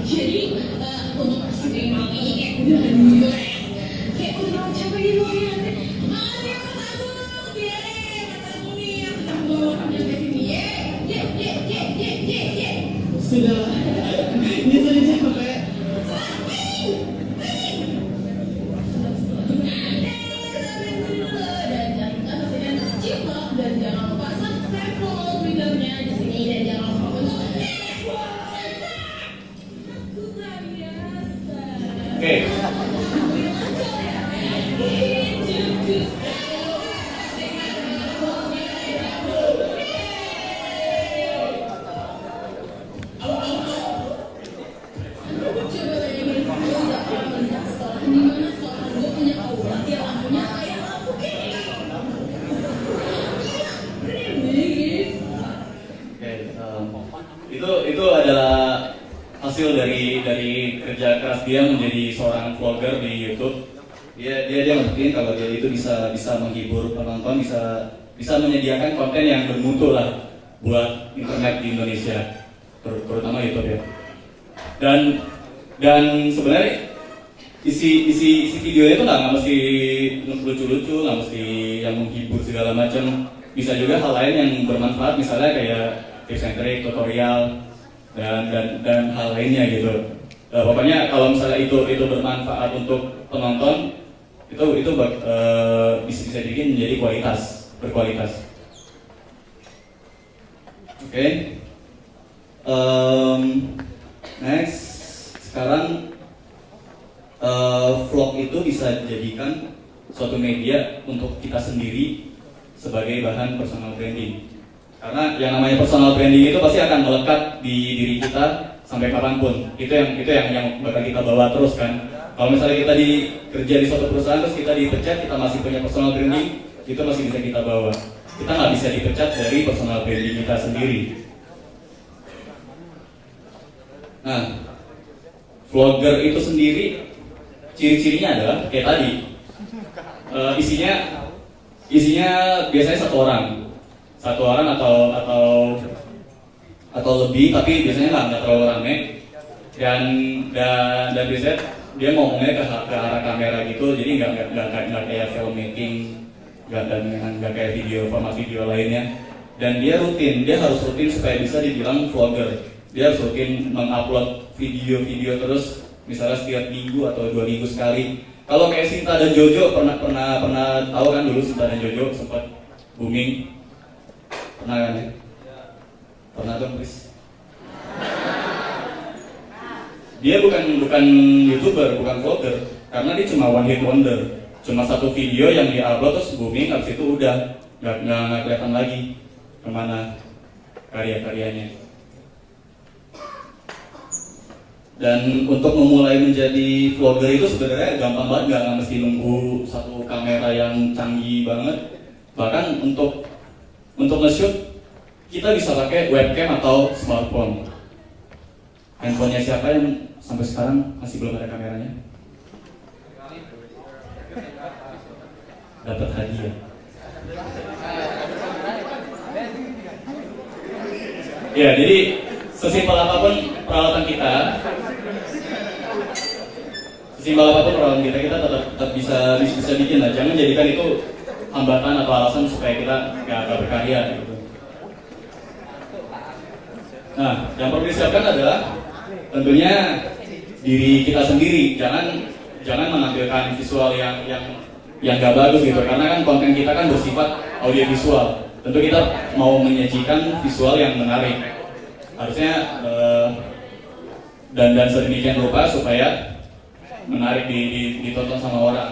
jadi untuk persiapan ini kayak udah gitu kayak udah capek gitu ya Sudah. Ini tadi capek. Dan jangan lupa subscribe follow Twitternya di sini dan jangan lupa untuk luar biasa. Oke. Coba bayangin kalau nggak pernah melihat sekolah di mana sekolah gue punya aula yang lampunya kayak lampu kayak keren banget. Oke, itu adalah hasil dari kerja keras dia menjadi seorang vlogger di YouTube. Dia ngertiin kalau dia itu bisa menghibur penonton, bisa menyediakan konten yang bermutu lah buat internet di Indonesia, terutama YouTube ya. Dan sebenarnya isi videonya itu nggak mesti lucu-lucu, nggak mesti yang menghibur segala macam. Bisa juga hal lain yang bermanfaat, misalnya kayak tips and trick, tutorial dan hal lainnya gitu. Pokoknya kalau misalnya itu bermanfaat untuk penonton, itu bisa dibikin menjadi berkualitas. Oke. Next, sekarang vlog itu bisa dijadikan suatu media untuk kita sendiri sebagai bahan personal branding. Karena yang namanya personal branding itu pasti akan melekat di diri kita sampai kapanpun. Itu yang bakal kita bawa terus kan. Kalau misalnya kita kerja di suatu perusahaan terus kita dipecat, kita masih punya personal branding, itu masih bisa kita bawa. Kita nggak bisa dipecat dari personal branding kita sendiri. Nah, vlogger itu sendiri ciri-cirinya adalah kayak tadi, isinya biasanya satu orang atau lebih, tapi biasanya nggak terlalu rame dan biasanya dia ngomongnya ke arah kamera gitu, jadi nggak kayak filmmaking, nggak kayak format video lainnya. Dan dia harus rutin supaya bisa dibilang vlogger. Dia harus rutin mengupload video terus, misalnya setiap minggu atau 2 minggu sekali. Kalau kayak Sinta dan Jojo pernah tahu kan dulu Sinta dan Jojo sempat booming, pernah kan ya? Pernah dong please. Dia bukan YouTuber, bukan vlogger, karena dia cuma one hit wonder, cuma satu video yang diupload terus booming, habis itu udah nggak kelihatan lagi kemana karya-karyanya. Dan untuk memulai menjadi vlogger itu sebenarnya gampang banget, nggak mesti nunggu satu kamera yang canggih banget. Bahkan untuk nge-shoot kita bisa pakai webcam atau smartphone. Handphonenya siapa yang sampai sekarang masih belum ada kameranya? Dapat hadiah. Ya, jadi sesimpel apapun peralatan kita, kita tetap bisa bikin lah. Jangan jadikan itu hambatan atau alasan supaya kita nggak berkarya gitu. Nah, yang perlu disiapkan adalah tentunya diri kita sendiri. Jangan menampilkan visual yang nggak bagus gitu. Karena kan konten kita kan bersifat audiovisual. Tentu kita mau menyajikan visual yang menarik. Harusnya dan sedemikian rupa supaya menarik ditonton sama orang.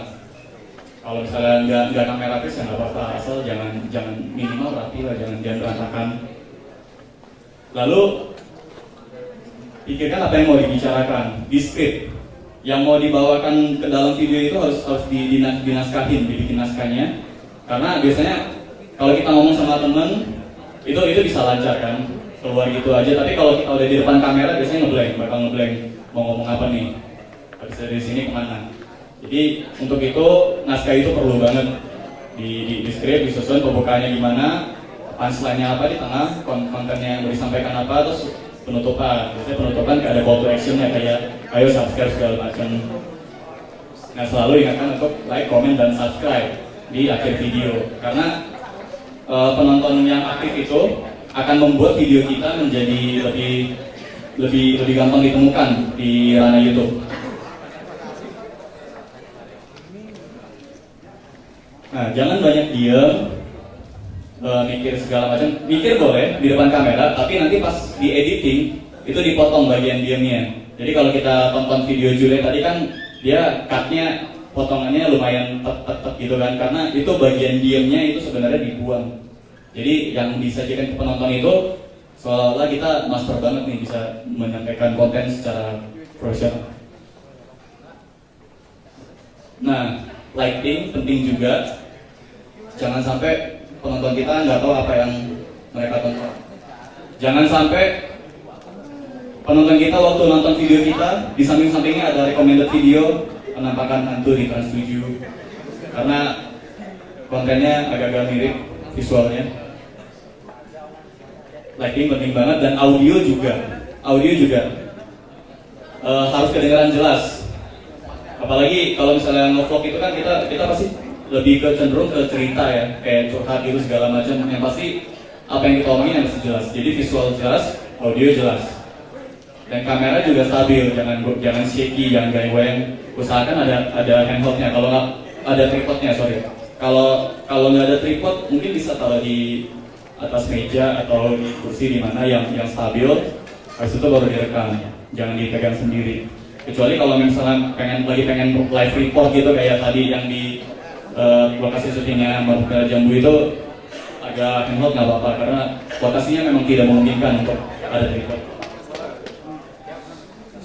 Kalau misalnya nggak kamera fix ya nggak apa-apa, asal jangan minimal rapi lah, jangan berantakan. Lalu pikirkan apa yang mau dibicarakan di script, yang mau dibawakan ke dalam video itu harus dinaskahin, dibikin naskahnya. Karena biasanya kalau kita ngomong sama temen itu bisa lancar kan, keluar gitu aja. Tapi kalau kita udah di depan kamera biasanya bakal ngeblank mau ngomong apa nih, habis dari sini kemana. Jadi untuk itu naskah itu perlu banget di script, disusun pembukaannya gimana, punchline-nya apa di tengah, kontennya yang mau disampaikan apa, terus penutupan. Biasanya penutupan kayak ada call to action-nya kayak ayo subscribe segala macam. Nah selalu ingatkan untuk like, comment, dan subscribe di akhir video karena penonton yang aktif itu akan membuat video kita menjadi lebih gampang ditemukan di ranah YouTube. Nah, jangan banyak diem, mikir segala macam. Mikir boleh di depan kamera, tapi nanti pas di editing itu dipotong bagian diemnya. Jadi kalau kita tonton video Jule tadi kan dia cut-nya potongannya lumayan tek gitu kan, karena itu bagian diemnya itu sebenarnya dibuang. Jadi yang disajikan ke penonton itu seolah-olah kita master banget nih bisa menyampaikan konten secara profesional. Nah, lighting penting juga. Jangan sampai penonton kita nggak tahu apa yang mereka tonton. Jangan sampai penonton kita waktu nonton video kita di samping-sampingnya ada recommended video penampakan hantu di Trans 7 karena kontennya agak-agak mirip visualnya. Lighting penting banget dan audio juga harus kedengaran jelas. Apalagi kalau misalnya nge-vlog itu kan kita pasti lebih cenderung ke cerita ya, kayak curhat gitu segala macam. Yang pasti apa yang kita omongin harus jelas. Jadi visual jelas, audio jelas. Dan kamera juga stabil, jangan shaky, jangan goyang. Usahakan ada handheldnya, kalau nggak ada tripodnya, sorry. Kalau nggak ada tripod, mungkin bisa taruh di atas meja atau di kursi di mana yang stabil. Habis itu baru direkam, jangan dipegang sendiri. Kecuali kalau misalnya pengen live report gitu kayak tadi yang di lokasi syutingnya Marbella Jambu itu agak handheld nggak apa-apa karena lokasinya memang tidak memungkinkan untuk ada tripod.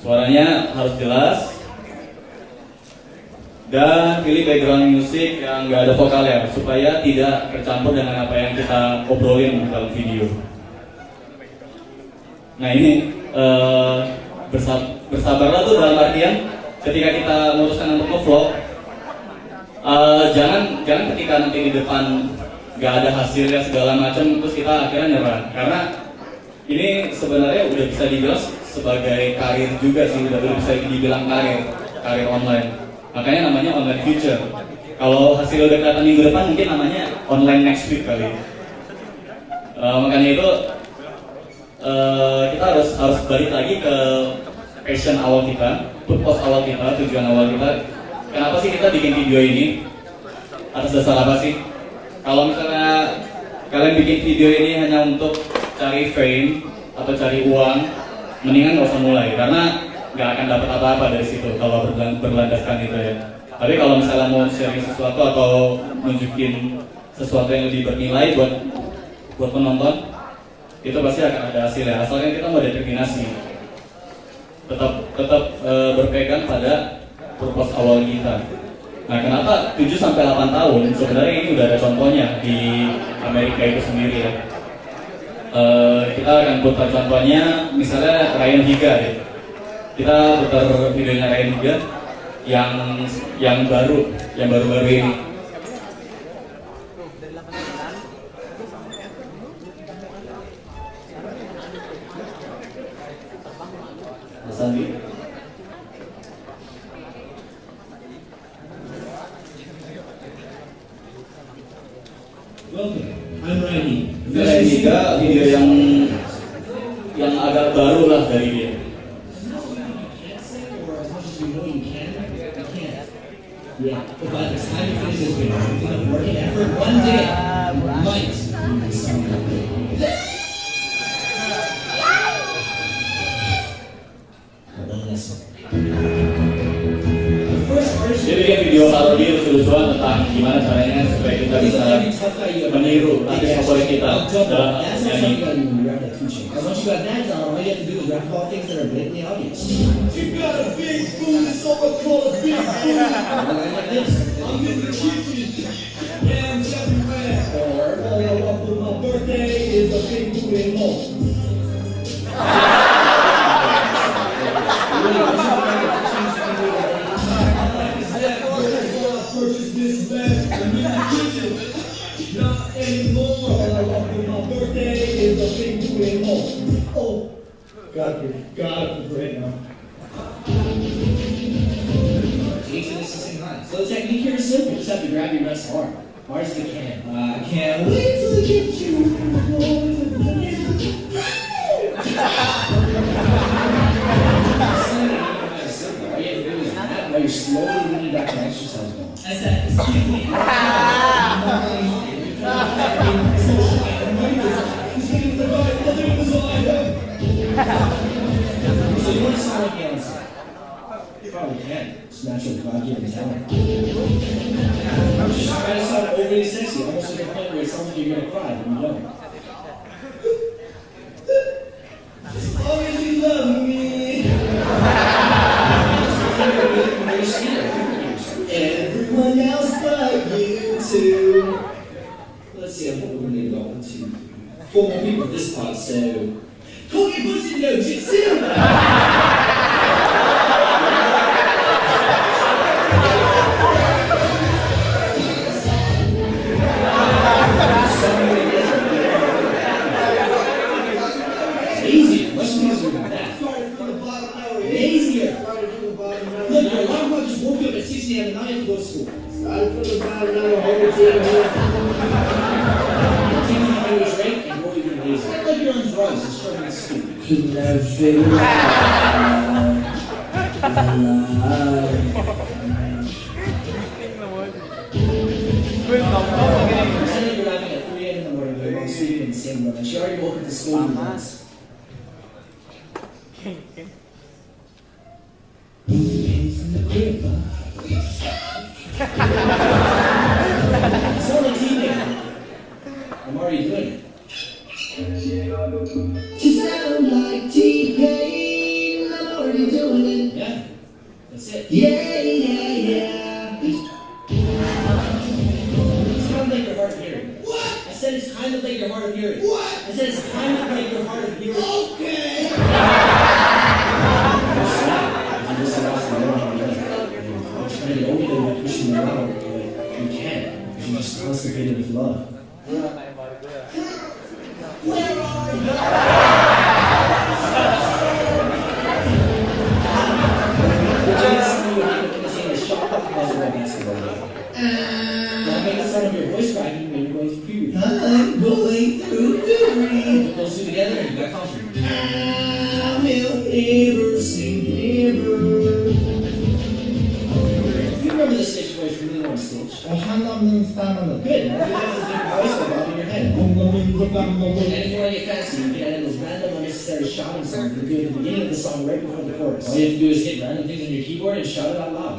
Suaranya harus jelas dan pilih background musik yang nggak ada vokalnya supaya tidak tercampur dengan apa yang kita obrolin dalam video. Nah ini bersabarlah tuh dalam artian ketika kita memutuskan untuk nge-vlog, jangan ketika nanti di depan nggak ada hasilnya segala macam terus kita akhirnya nyerah, karena ini sebenarnya udah bisa dibilang sebagai karir juga sih, udah bisa dibilang karir online. Makanya namanya online future. Kalau hasil udah kelihatan minggu depan mungkin namanya online next week kali. Makanya itu kita harus balik lagi ke passion awal kita, purpose awal kita, tujuan awal kita. Kenapa sih kita bikin video ini? Atas dasar apa sih? Kalau misalnya kalian bikin video ini hanya untuk cari fame atau cari uang, mendingan nggak usah mulai karena nggak akan dapat apa-apa dari situ kalau berlandaskan itu ya. Tapi kalau misalnya mau sharing sesuatu atau nunjukin sesuatu yang lebih bernilai buat penonton, itu pasti akan ada hasilnya. Asalkan kita mau determinasi, tetap berpegang pada purpose awal kita. Nah, kenapa 7-8 tahun? Sebenarnya ini udah ada contohnya di Amerika itu sendiri ya. Kita akan putar contohnya, misalnya Ryan Higa ya. Kita putar videonya Ryan Higa yang baru-baru ini. Mas Andi. Welcome, I'm Ryan. Ryan Higa video yang agak baru lah dari dia. Yeah, but by the time you finish this video, you think of work and effort one day might be something good. Well, listen. The first version. Dia bikin video parodi lucu-lucuan tentang gimana caranya supaya kita bisa meniru artis favorit kita dalam That's not nyanyi. something you grab that teaching. And once you got that down, all you have to do is grab all things that are blatantly obvious. You got a big booty, so I call a big booty. Like this. I'm in the kitchen, yams everywhere. Or, My birthday is a big doing more. Purchase this bag, I'm in the kitchen. Not anymore. All I want for my birthday is a big doing more. Oh, God for right now. Jason is to sing high. So the technique here is simple. You just have to grab your nuts hard as you can. I can't wait to get you. All you have to do is that while you're slowly leaning back and exercise going. I said, excuse me. So you want to sound like Beyonce? You probably can. It's natural God-given talent. Just try to sound overly sexy, almost to the point where it sounds like you're gonna cry when you don't. Always you love me. Everyone else but you two. Let's see, I think we're gonna go 1, 2, 3, 4 more people at this part, so. Kogi Butcher no Jitsu! Easier, much easier than that. Started from the bottom, now we're here. Easier. Started from the bottom, now we're Look, here. your alarm clock just woke you up at 6 a.m. and now you have to go to school. Started from the bottom, now we're whole team here. Taking the Irish rate and go even lazy. It's like you're on drugs and struggling to sleep. Couldn't have figured Pretend you're laughing at 3 a.m. in the morning, you're going sleeping in the same room, and she already woke up to school once. Came from the crib. It's only TV. I'm already doing it. You sound like T-Pain, I'm already doing it. Yeah, that's it. Yeah. It's kind of like your hard of hearing. What? I said it's kind of like your hard of hearing. What? I said it's kind of like your hard of hearing. Okay. If you listen out to the world, you're trying to get over there by pushing them out, but you can't. Because you're just constipated with love. Where are you? Now make the sound of your voice cracking when you're going through puberty. I'm going through puberty. Put those two together and you got confidence. I'm never sing never. You remember the stage voice from Little on stage? 한남는 사람은 Good. Now you have a different voice that popped in your head. And if you want to get fancy, you can add in those random unnecessary shouting songs you do at the beginning of the song right before the chorus. All you have to do is hit random things on your keyboard and shout it out loud.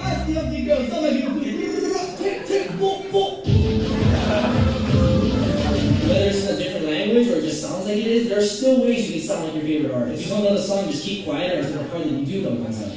Whether it's in a different language or it just sounds like it is, there are still ways you can sound like your favorite artist. If you don't know the song, just keep quiet or until the part that you do know comes out.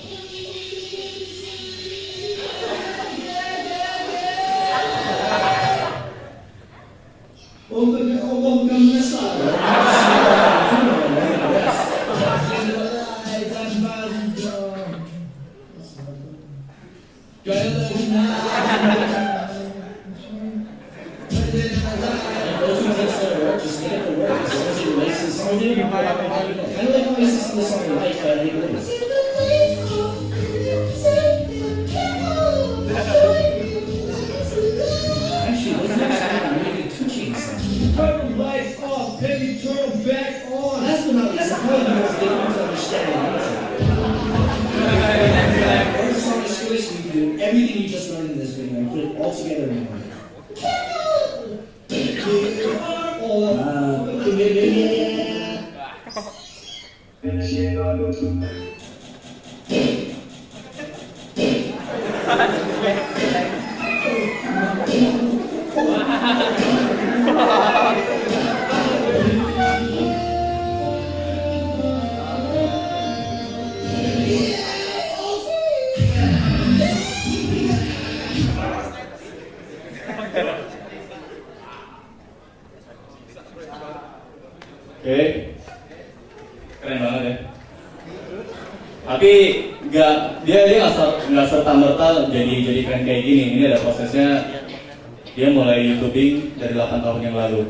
Turn the lights off, baby, turn them back on. Last but not least, I'm probably the most difficult to understand music. Where's the song is Squish, you can do everything you just learned in this video and put it all together in one. Oke, keren banget ya. Tapi dia nggak serta merta jadi keren kayak gini. Ini ada prosesnya. Dia mulai YouTubing dari 8 tahun yang lalu.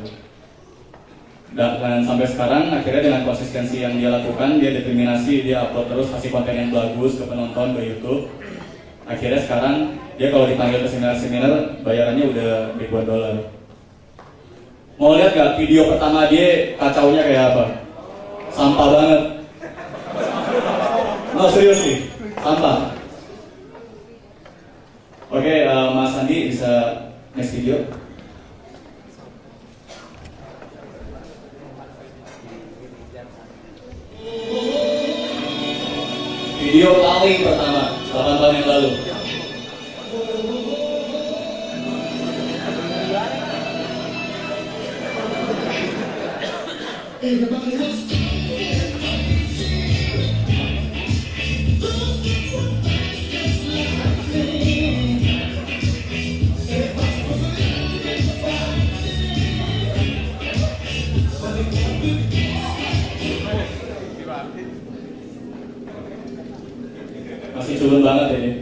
Dan sampai sekarang akhirnya dengan konsistensi yang dia lakukan, dia determinasi, dia upload terus, kasih konten yang bagus ke penonton ke YouTube. Akhirnya sekarang dia kalau dipanggil ke seminar-seminar bayarannya udah ribuan dolar. Mau lihat gak video pertama dia kacaunya kayak apa? Sampah banget. No, serius sih, sampah. Oke, Mas Andi bisa next video. Video paling pertama 8 tahun yang lalu. Masih culun banget ya dia.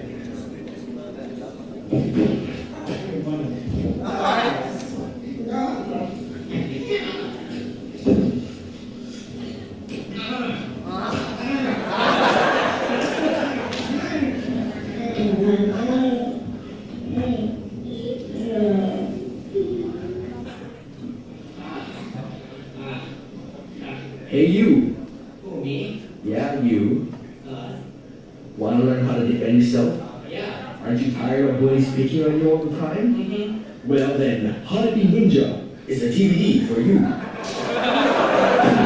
Hey you. Me? Yeah, you. Want to learn how to defend yourself? Yeah. Aren't you tired of bullies picking on you all the time? Mm-hmm. Well then, How to Be Ninja is a DVD for you.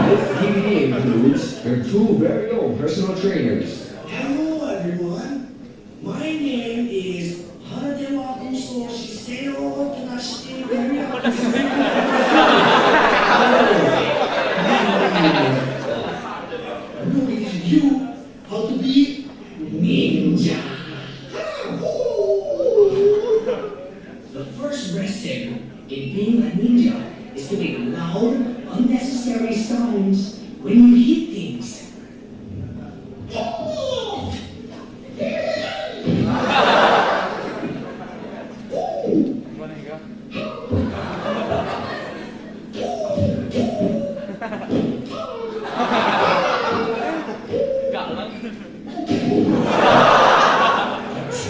This DVD includes your 2 very own personal trainers. Hello everyone. My name is Haradewa Kuso Shiseo Tanashite No, it is you. How to be ninja. The first lesson in being a ninja is to make loud, unnecessary sounds when you hit things.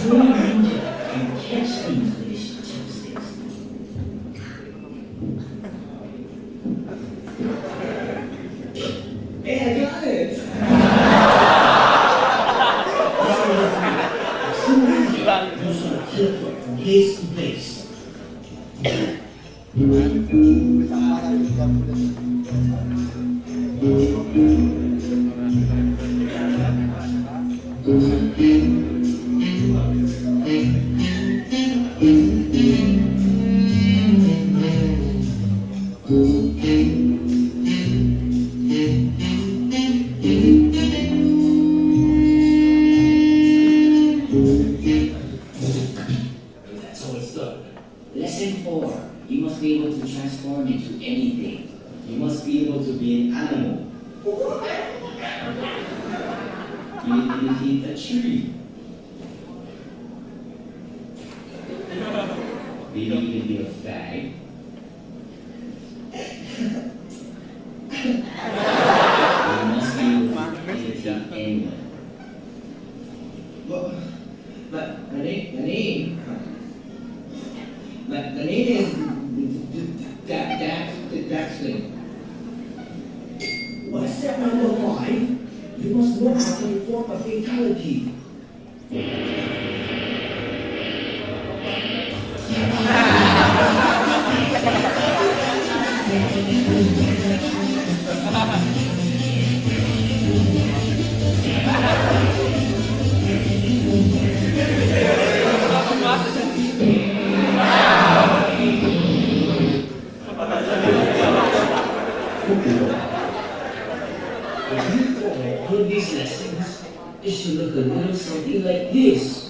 True ninja can catch things with his chopsticks. Hey, I got it. True ninja knows how to teleport from place to place. That's how it's done. Lesson 4. You must be able to transform into anything. You must be able to be an animal. You hit a tree. Maybe you can be a fag. You must be able to imitate anyone. But the name is Daxley. What's step number 5? You must know how to perform a fatality. If you follow all of these lessons, it should look a little something like this.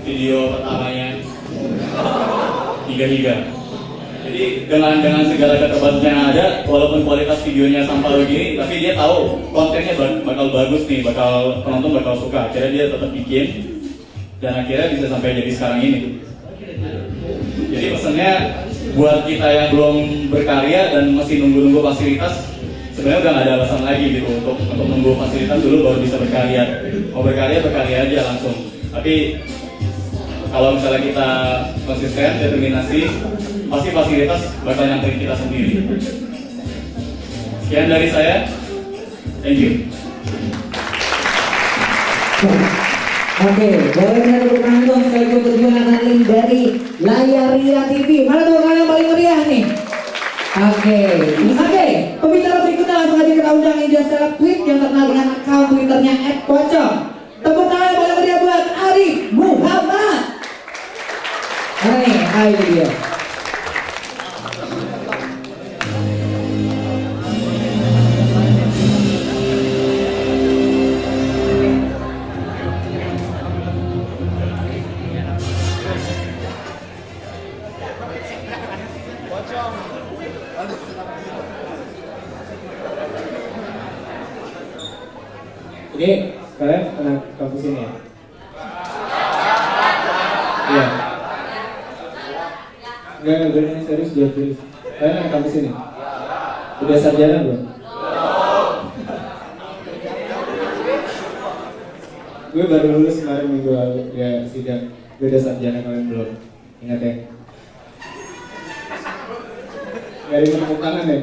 video pertamanya Higa. Jadi dengan segala keterbatasan yang ada, walaupun kualitas videonya sampah begini, tapi dia tahu kontennya bakal bagus nih, penonton bakal suka. Akhirnya dia tetap bikin dan akhirnya bisa sampai jadi sekarang ini. Jadi pesannya buat kita yang belum berkarya dan masih nunggu fasilitas, sebenarnya udah nggak ada alasan lagi gitu untuk nunggu fasilitas dulu baru bisa berkarya. Mau berkarya aja langsung. Tapi kalau misalnya kita konsisten, determinasi, pasti fasilitas bakal nyamperin kita sendiri. Sekian dari saya. Thank you. Oke, boleh kita tepuk tangan dong sekaligus perjuangan link dari Layar Ria TV. Mana tepuk tangan yang paling meriah nih? Oke, pembicara berikutnya langsung aja kita undang India Seleb Tweet yang terkenal dengan akun Twitternya @pocong. Tepuk tangan yang paling meriah buat Arif Muhammad. Mana nih? Ayo dia. Ini kalian anak kampus ini ya? Iya. Enggak, ini serius dia serius. Kalian anak kampus ini? Udah sarjana belum? Gue baru lulus kemarin minggu lalu, ya sidang. Gue udah sarjana, kalian belum. Ingat ya? Gak ada menepuk tangan ya?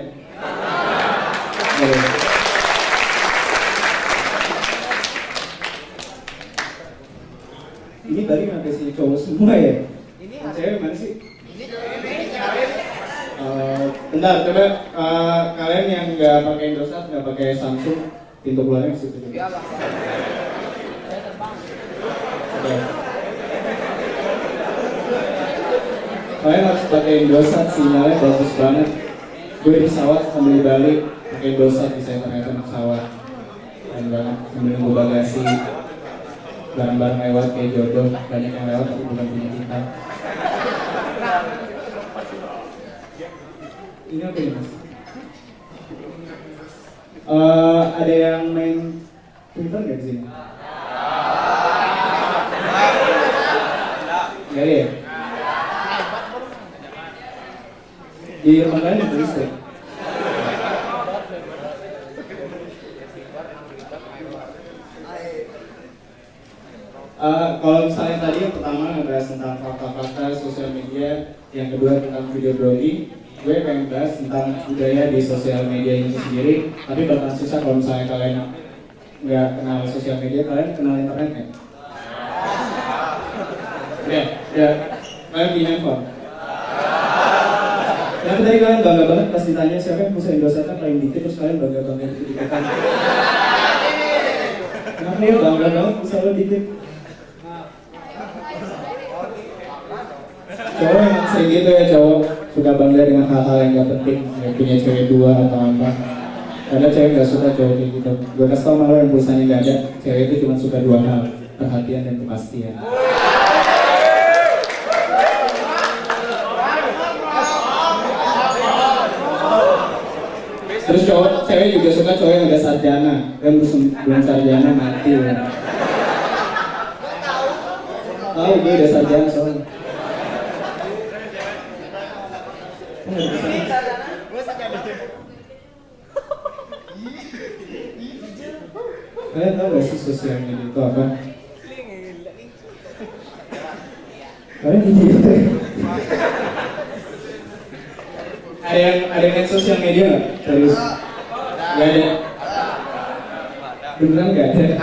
Ini tadi sampai si cowok semua ya? Ini cewek mana sih? Bentar, coba kalian yang nggak pakai Indosat, nggak pakai Samsung, pintu keluarnya ke situ dulu. Okay. Kalian harus pakai Indosat, sinyalnya bagus banget. Gue di pesawat sambil balik pakai Indosat, bisa internetan pesawat. Keren banget, sambil nunggu bagasi. Barang-barang lewat kayak jodoh, banyak yang lewat tapi bukan punya kita. Ini apa ya mas? Ada yang main Twitter nggak di sini? Nggak ada ya? Di rumah kalian ada listrik? Kalau misalnya tadi yang pertama ngebahas tentang fakta-fakta sosial media, yang kedua tentang video blogging, gue pengen bahas tentang budaya di sosial media itu sendiri. Tapi bakal susah kalau misalnya kalian nggak kenal sosial media, kalian kenal internet nggak? Ya, kalian punya handphone? Yang tadi kalian bangga banget pas ditanya siapa yang pulsa Indosat paling dikit, terus kalian bangga dikit-dikitan. Kenapa ya bangga banget pulsa lo dikit? Cowok emang sering gitu ya, cowok suka bangga dengan hal-hal yang gak penting, yang punya cewek dua atau apa. Karena cewek gak suka cowok kayak gitu. Gue kasih tau malu yang pulsanya gak ada, cewek itu cuma suka dua hal, perhatian dan kepastian. Terus cewek juga suka cowok yang udah sarjana, dan belum sarjana mati ya. Tahu gue udah sarjana soalnya. Kalian tahu gak sih sosial media itu apa? Kalian gitu ya? Ada yang sosial media nggak? Serius? Gak ada? Beneran gak ada?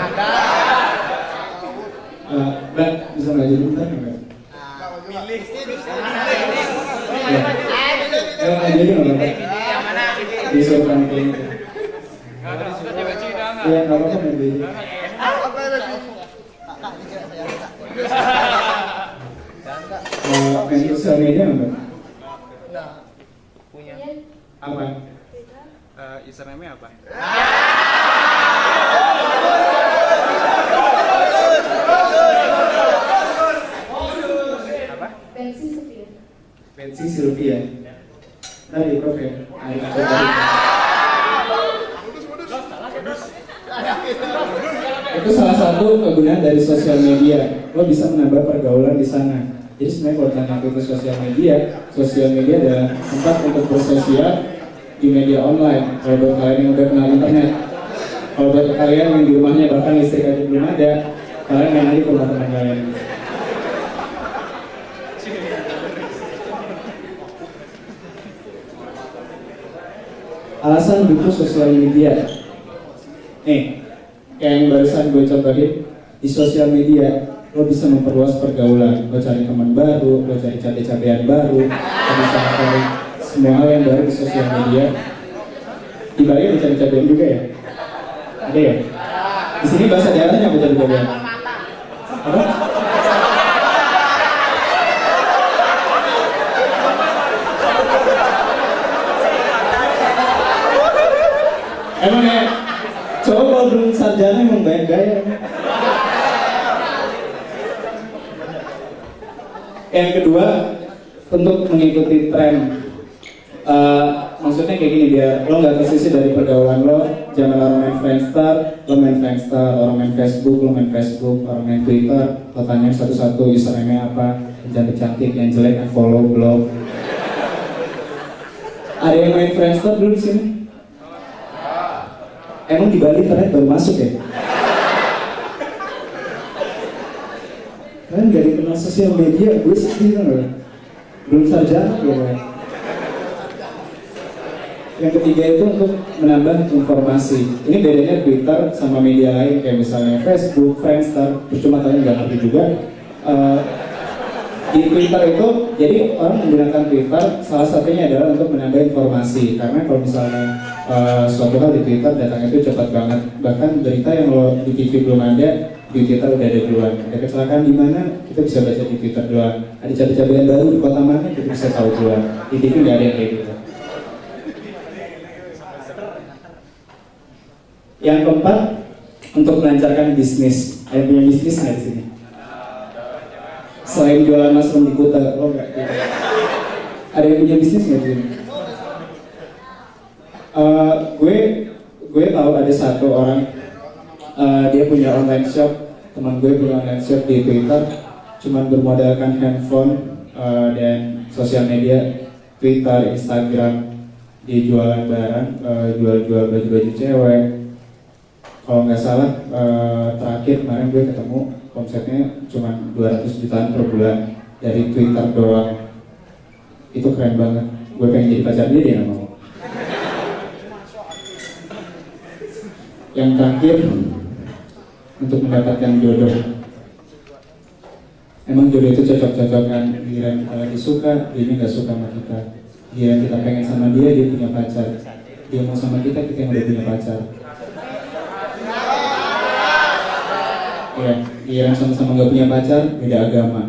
Mbak, bisa maju bentar nggak? Ya, maju aja nggak apa-apa. Di sopan kayak gitu. Iya, nggak apa-apa maju aja. Main sosial media nggak? Punya. Apa? Username-nya apa? Betsy Sylvia. Dari Prof ya. Ayo coba. Itu salah satu kegunaan dari sosial media. Lo bisa menambah pergaulan di sana. Jadi sebenarnya kalau tanya itu sosial media adalah tempat untuk bersosial di media online. Kalau buat kalian yang udah kenal internet, kalau buat kalian yang di rumahnya bahkan listrik aja belum ada, kalian main aja ke rumah teman kalian. Alasan butuh sosial media. Nih, kayak yang barusan gue contohin, di sosial media lo bisa memperluas pergaulan, lo cari teman baru, lo cari cabai-cabean baru, lo bisa cari semua hal yang baru di sosial media. Di Bali ada cabai-cabean juga ya? Ada ya? Di sini bahasa daerahnya apa cabai-cabean? Apa? Emang ya, coba kalau belum sarjana emang banyak gaya. Yang kedua, untuk mengikuti tren. Maksudnya kayak gini, biar lo nggak tersisih dari pergaulan lo. Jangan orang main Friendster, lo main Friendster. Orang main Facebook, lo main Facebook. Orang main Twitter, lo tanyain satu-satu username-nya apa. Yang cantik-cantik, yang jelek, yang follow, blog. Ada yang main Friendster dulu di sini? Emang di Bali internet baru masuk ya? Kalian gak dikenal sosial media, gue sedih kan loh. Belum sarjana ya kan? Yang ketiga itu untuk menambah informasi. Ini bedanya Twitter sama media lain kayak misalnya Facebook, Friendster. Percuma kalian gak ngerti juga. Di Twitter itu, jadi orang menggunakan Twitter salah satunya adalah untuk menambah informasi. Karena kalau misalnya suatu hal di Twitter datangnya itu cepat banget. Bahkan berita yang lo di TV belum ada, di Twitter udah ada duluan. Ada kecelakaan di mana, kita bisa baca di Twitter duluan. Ada cabai-cabean baru di kota mana, kita bisa tahu duluan. Di TV nggak ada yang kayak gitu. Yang keempat, untuk melancarkan bisnis. Ada punya bisnis nggak di sini? Selain jualan mushroom di Kuta, lo nggak? Ada yang punya bisnis nggak di sini? Gue tahu ada satu orang, dia punya online shop. Teman gue punya online shop di Twitter, cuman bermodalkan handphone dan sosial media, Twitter, Instagram, dia jualan barang, jual baju-baju cewek. Kalau nggak salah, terakhir kemarin gue ketemu konsepnya cuma 200 jutaan per bulan dari Twitter doang. Itu keren banget. Gue pengen jadi pacar dia nggak mau. Yang terakhir, untuk mendapatkan jodoh. Emang jodoh itu cocok-cocokan. Giliran kita lagi suka, dia nggak suka sama kita. Giliran kita pengen sama dia, dia punya pacar. Dia mau sama kita yang udah punya pacar. Ya, giliran sama-sama nggak punya pacar, beda agama.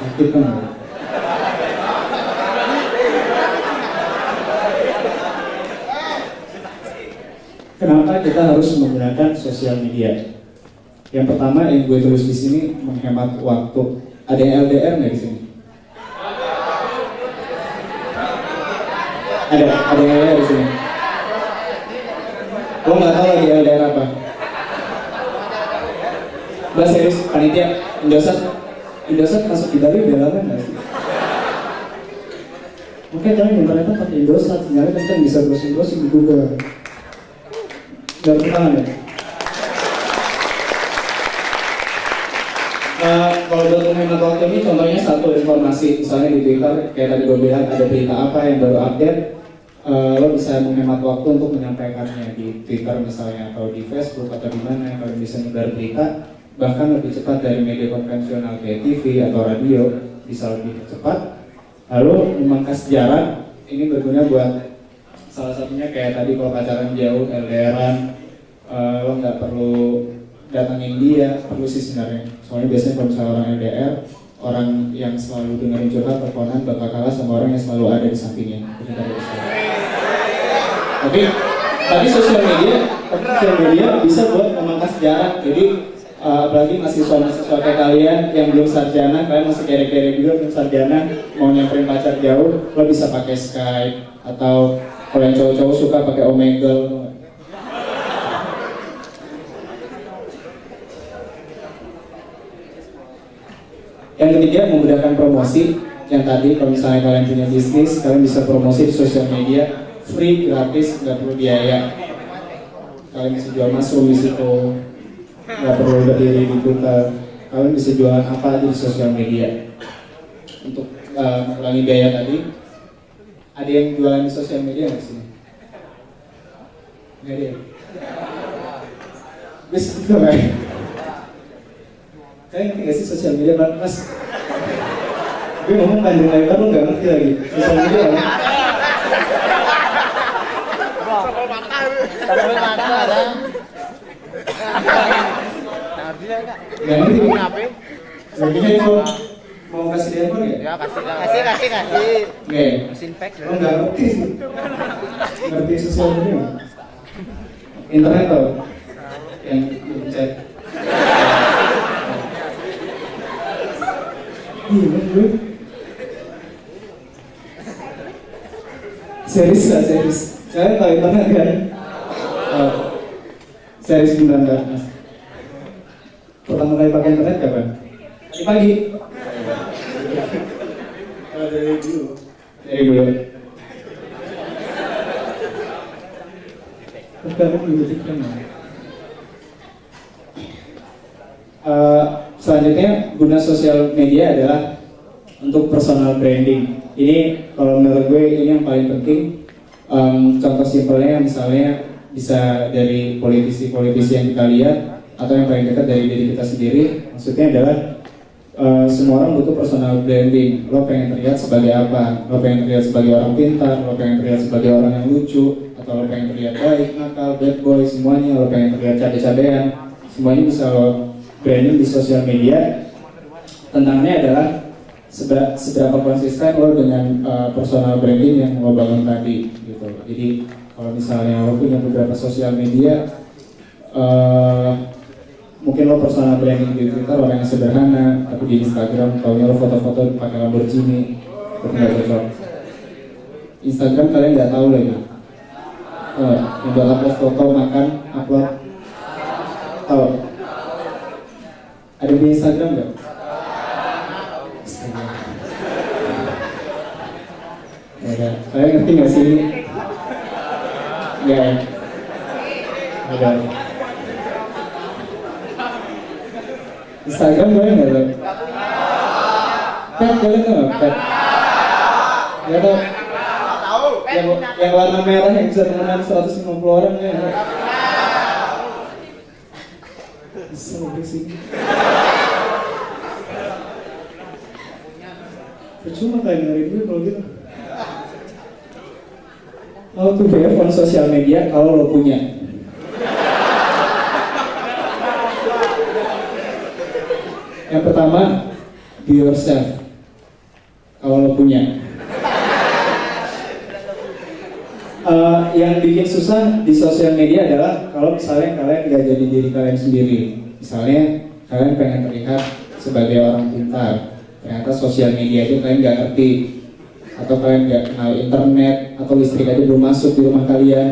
Sakit kan? Kenapa kita harus menggunakan sosial media? Yang pertama yang gue tulis di sini menghemat waktu. Ada yang LDR nggak di sini? Ada yang LDR di sini? Lo nggak tahu lagi LDR apa? Bah serius, panitia Indosat masuk di Bali udah lama nggak sih? Mungkin kalian internetan pakai Indosat, sebenarnya kan bisa browsing di Google. Gak bertangan ya? Kalau buat menghemat waktu ini contohnya satu informasi. Misalnya di Twitter, kayak tadi gue bilang ada berita apa yang baru update, lo bisa menghemat waktu untuk menyampaikannya di Twitter misalnya, atau di Facebook atau di mana. Kalau bisa nyebar berita bahkan lebih cepat dari media konvensional kayak TV atau radio, bisa lebih cepat. Lalu memangkas jarak, ini berguna buat salah satunya kayak tadi kalau pacaran jauh, LDRan, lo nggak perlu datangin dia, perlu sih sebenarnya. Soalnya biasanya kalau misalnya orang LDR, orang yang selalu dengerin curhat teleponan bakal kalah sama orang yang selalu ada di sampingnya. Tapi sosial media bisa buat memangkas jarak. Jadi apalagi mahasiswa-mahasiswa kayak kalian yang belum sarjana, kalian masih kere-kere juga belum sarjana, mau nyamperin pacar jauh, lo bisa pakai Skype atau kalau yang cowok-cowok suka pakai Omegle. Yang ketiga, memudahkan promosi. Yang tadi kalau misalnya kalian punya bisnis, kalian bisa promosi di sosial media free, gratis, nggak perlu biaya. Kalian bisa jual mushroom di situ, nggak perlu berdiri di Twitter. Kalian bisa jualan apa aja di sosial media. Untuk mengurangi biaya tadi, ada yang jualan di sosial media nggak sih? Nggak ada. Bis itu kan? Kalian ngerti nggak sih sosial media, Mas? Gue ngomong panjang lebar, lo nggak ngerti lagi sosial media kan? Gak ngerti. Jadinya itu mau kasih handphone nggak? Ya kasih. Oke. Mesin fax. Lo nggak ngerti sih. Ngerti sosial media nggak? Internet tau? Yang chat. Iya, series lah, series. Kalian tahu internet kan? Series beneran gak, Mas? Pertama kali pakai internet kapan? Tadi pagi. Dari dulu. Dari dulu. Sekarang juga kan. Selanjutnya, guna sosial media adalah untuk personal branding. Ini kalau menurut gue ini yang paling penting. Contoh simpelnya misalnya bisa dari politisi-politisi yang kita lihat atau yang paling dekat dari diri kita sendiri. Maksudnya adalah semua orang butuh personal branding. Lo pengen terlihat sebagai apa? Lo pengen terlihat sebagai orang pintar, lo pengen terlihat sebagai orang yang lucu, atau lo pengen terlihat baik, nakal, bad boy, semuanya. Lo pengen terlihat cabe-cabean, semuanya bisa lo branding di sosial media. Tantangannya adalah seberapa konsisten lo dengan personal branding yang lo bangun tadi gitu. Jadi kalau misalnya lo punya beberapa sosial media, mungkin lo personal branding di Twitter orang yang sederhana, tapi di Instagram taunya lo foto-foto pakai Lamborghini, itu nggak cocok. Instagram kalian nggak tahu lagi, yang buat upload foto makan, upload, tahu? Ada di Instagram nggak? Ada. Kalian ngerti nggak sih? Nggak. Ada. Instagram boleh nggak lo? Pet boleh nggak? Pet. Nggak tahu. Yang warna merah yang bisa temenan 150 orang ya. Bisa sih. Percuma kalian nyari gue kalau gitu. How to be on sosial media kalau lo punya. Yang pertama, be yourself. Kalau lo punya. Yang bikin susah di sosial media adalah kalau misalnya kalian nggak jadi diri kalian sendiri. Misalnya kalian pengen terlihat sebagai orang pintar, ternyata sosial media itu kalian nggak ngerti, atau kalian nggak kenal internet, atau listrik aja belum masuk di rumah kalian.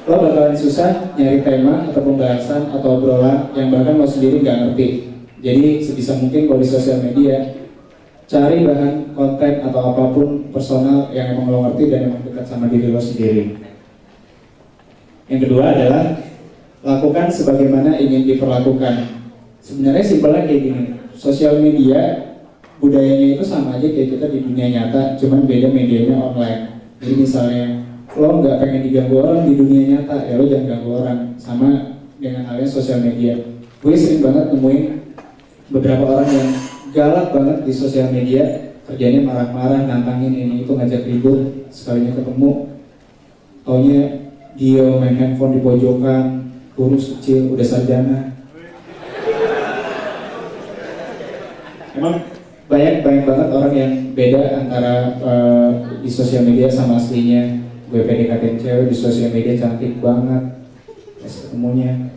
Lo bakalan susah nyari tema atau pembahasan atau obrolan yang bahkan lo sendiri nggak ngerti. Jadi sebisa mungkin kalau di sosial media cari bahan konten atau apapun personal yang emang lo ngerti dan emang dekat sama diri lo sendiri. Yang kedua adalah lakukan sebagaimana ingin diperlakukan. Sebenarnya simpelnya kayak gini, sosial media budayanya itu sama aja kayak kita di dunia nyata, cuman beda medianya online. Jadi misalnya lo nggak pengen diganggu orang di dunia nyata, ya lo jangan ganggu orang. Sama dengan halnya sosial media. Gue sering banget nemuin beberapa orang yang galak banget di sosial media, kerjanya marah-marah, nantangin ini itu, ngajak ribut, sekalinya ketemu taunya dia main handphone di pojokan, kurus kecil, udah sarjana. Emang banyak banget orang yang beda antara di sosial media sama aslinya. Gue PDKT cewek di sosial media cantik banget, pas ketemunya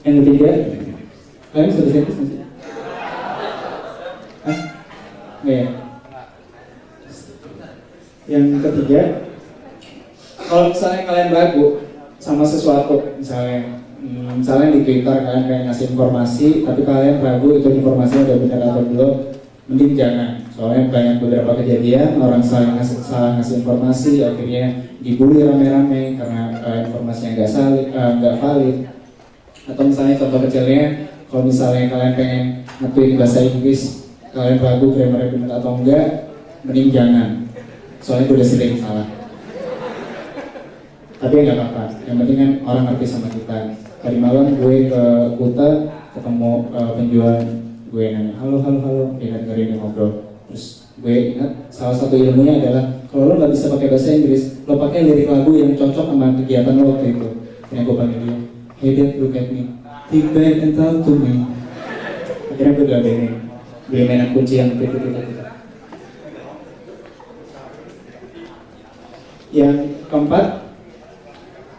Yang ketiga, kalian sudah serius nggak sih? Hah? Nggak ya? Yang ketiga, kalau misalnya kalian ragu sama sesuatu, misalnya di Twitter kalian pengen ngasih informasi, tapi kalian ragu itu informasinya udah benar atau belum, mending jangan. Soalnya banyak beberapa kejadian orang salah ngasih informasi, akhirnya dibully rame-rame karena informasinya nggak valid. Atau misalnya contoh kecilnya, kalau misalnya kalian pengen nge-tweet bahasa Inggris, kalian ragu grammarnya benar atau enggak, mending jangan. Soalnya gue udah sering salah. Tapi nggak apa-apa, yang penting kan orang ngerti sama kita. Tadi malam gue ke Kuta, ketemu penjual, gue nanya, halo, dia dengerin ngobrol. Terus gue ingat salah satu ilmunya adalah kalau lo nggak bisa pakai bahasa Inggris, lo pakai lirik lagu yang cocok sama kegiatan lo waktu itu. Yang gue panggil dia, hey dad, look at me, think back and talk to me. Akhirnya gue beli mainan kunci yang gitu. Yang keempat,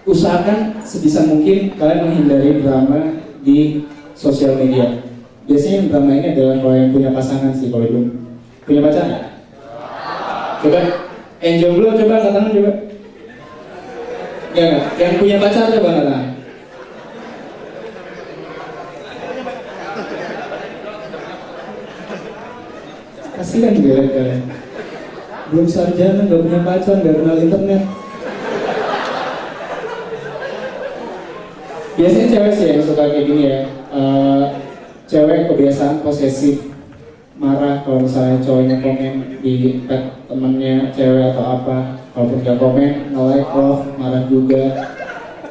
usahakan sebisa mungkin kalian menghindari drama di sosial media. Biasanya yang drama ini adalah kalau yang punya pasangan sih, kalau belum punya pacar. Coba, yang jomblo coba angkat tangan coba. Ya nggak? Yang punya pacar coba angkat tangan. Kasihan gue kalian. Belum sarjana, nggak punya pacar, nggak kenal internet. Biasanya cewek sih yang suka kayak gini ya. Cewek kebiasaan posesif, marah kalau misalnya cowoknya komen di pet temennya cewek atau apa. Kalaupun nggak komen, nge-like, love, marah juga.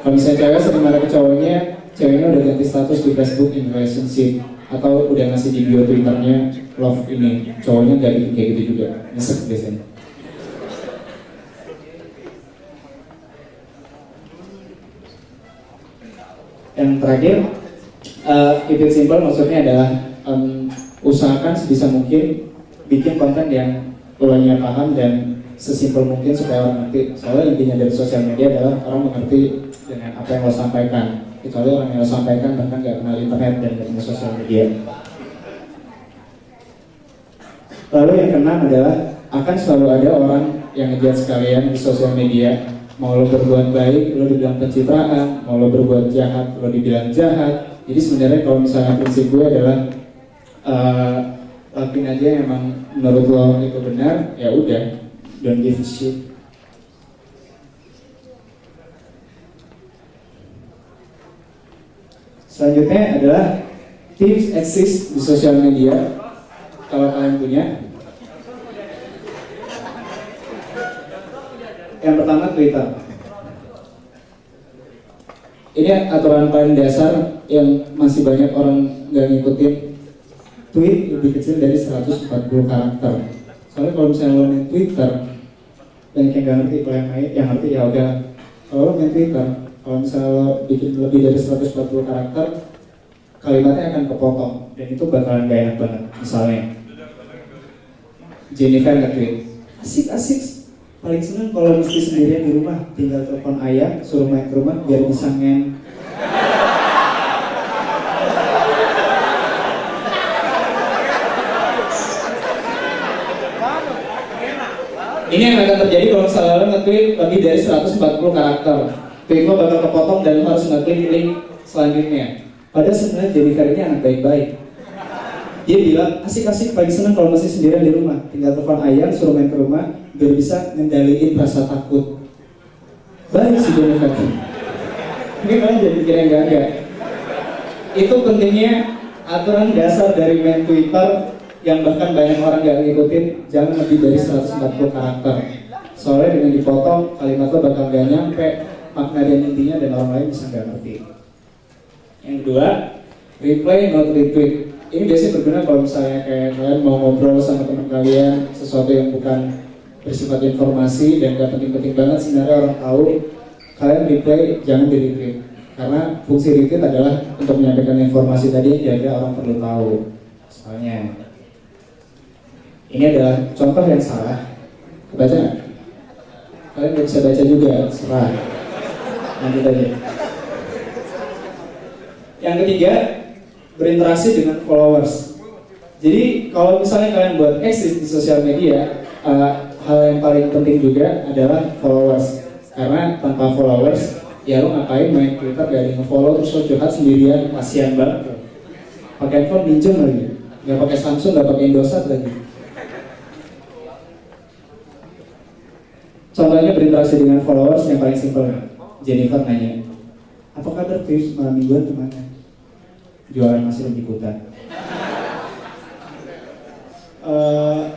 Kalau misalnya cewek sering marah ke ceweknya udah ganti status di Facebook in relationship atau udah ngasih di bio Twitternya love ini, cowoknya nggak bikin kayak gitu juga, nyesek biasanya. Yang terakhir, keep it simple maksudnya adalah usahakan sebisa mungkin bikin konten yang ulangnya paham dan sesimpel mungkin supaya orang ngerti. Soalnya intinya dari sosial media adalah orang mengerti dengan apa yang lo sampaikan. Kecuali orang yang lo sampaikan bahkan nggak kenal internet dan nggak kenal sosial media. Lalu yang keenam adalah akan selalu ada orang yang ngejudge kalian di sosial media. Mau lo berbuat baik, lo dibilang pencitraan. Mau lo berbuat jahat, lo dibilang jahat. Jadi sebenarnya kalau misalnya prinsip gue adalah lakuin aja yang emang menurut lo itu benar, ya udah, don't give a shit. Selanjutnya adalah tips exist di sosial media. Kalau kalian punya, yang pertama Twitter. Ini aturan paling dasar yang masih banyak orang nggak ngikutin. Tweet lebih kecil dari 140 karakter. Soalnya kalau misalnya lo main Twitter, banyak yang nggak ngerti. Kalau yang ngerti ya udah. Kalau lo main Twitter, kalau misalnya lo bikin lebih dari 140 karakter, kalimatnya akan kepotong dan itu bakalan gak enak banget. Misalnya Jennifer nge-tweet, asik, paling seneng kalau mesti sendirian di rumah, tinggal telepon ayah, suruh main ke rumah biar bisa ngen. Ini yang akan terjadi kalau misalnya lo nge-tweet lebih dari 140 karakter. Tweet lo bakal kepotong dan lo harus nge-klik link selanjutnya. Padahal sebenarnya Jennifer ini anak baik-baik. Dia bilang, asik, paling seneng kalau masih sendirian di rumah, tinggal telepon ayah, suruh main ke rumah biar bisa ngendaliin rasa takut. Baik sih Jennifer. Mungkin kalian jadi kira enggak. Itu pentingnya aturan dasar dari main Twitter yang bahkan banyak orang gak ngikutin, jangan lebih dari 140 karakter. Soalnya dengan dipotong, kalimat lo bakal gak nyampe makna dan intinya dan orang lain bisa gak ngerti. Yang kedua, reply not retweet. Ini biasanya berguna kalau misalnya kayak kalian mau ngobrol sama teman kalian sesuatu yang bukan bersifat informasi dan gak penting-penting banget sebenarnya orang tahu, kalian reply jangan di retweet. Karena fungsi retweet adalah untuk menyampaikan informasi tadi yang orang perlu tahu. Soalnya ini adalah contoh yang salah. Kebaca nggak? Kalian nggak bisa baca juga, serah. Lanjut aja. Yang ketiga, berinteraksi dengan followers. Jadi kalau misalnya kalian buat eksis di sosial media, hal yang paling penting juga adalah followers. Karena tanpa followers, ya lo ngapain main Twitter gak ada nge-follow terus lo curhat sendirian, kasihan banget. Pakai handphone minjem lagi, nggak pakai Samsung, nggak pakai Indosat lagi. Contohnya berinteraksi dengan followers yang paling simpel. Jennifer nanya, apa kabar tips malam mingguan kemana? Jualan masih ikutan.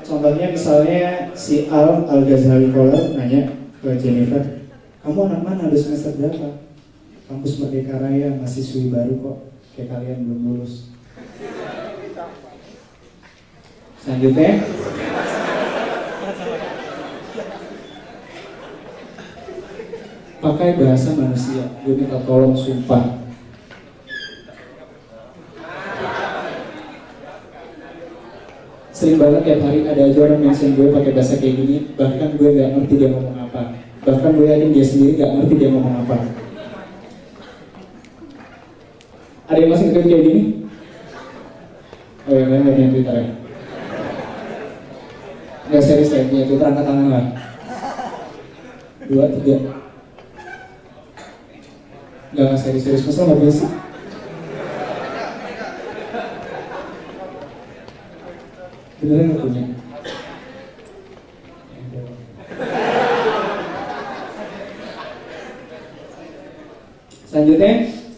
Contohnya misalnya si Al-Ghazali Koller nanya ke Jennifer, kamu anak mana, udah semester berapa? Kampus Merdeka Raya, mahasiswi baru kok, kayak kalian belum lulus. Selanjutnya, pakai bahasa manusia. Gue minta tolong, sumpah. Sering banget tiap hari ada aja orang mention gue pakai bahasa kayak gini. Bahkan gue gak ngerti dia ngomong apa. Bahkan gue yakin dia sendiri gak ngerti dia ngomong apa. Ada yang masih nge-tweet kayak gini? Oh ya, kalian gak punya Twitter ya? Gak serius ya, punya Twitter, angkat tangan lah. 2, 3. Gak serius-serius, masa gak punya sih? Beneran gak punya? Selanjutnya,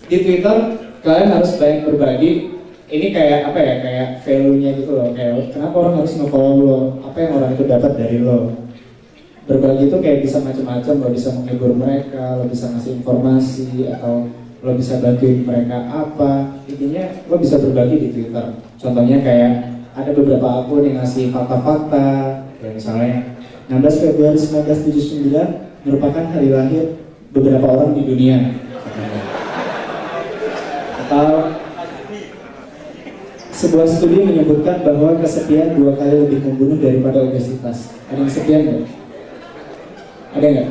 di Twitter kalian harus banyak berbagi. Ini kayak apa ya, kayak value-nya gitu loh. Kayak kenapa orang harus nge-follow lo, apa yang orang itu dapat dari lo. Berbagi itu kayak bisa macam-macam, lo bisa menghibur mereka, lo bisa ngasih informasi, atau lo bisa bantuin mereka apa. Intinya lo bisa berbagi di Twitter. Contohnya kayak ada beberapa akun yang ngasih fakta-fakta, kayak misalnya 16 Februari 1979 merupakan hari lahir beberapa orang di dunia. Atau sebuah studi menyebutkan bahwa kesepian 2 kali lebih membunuh daripada obesitas. Ada yang kesepian nggak? Ada nggak?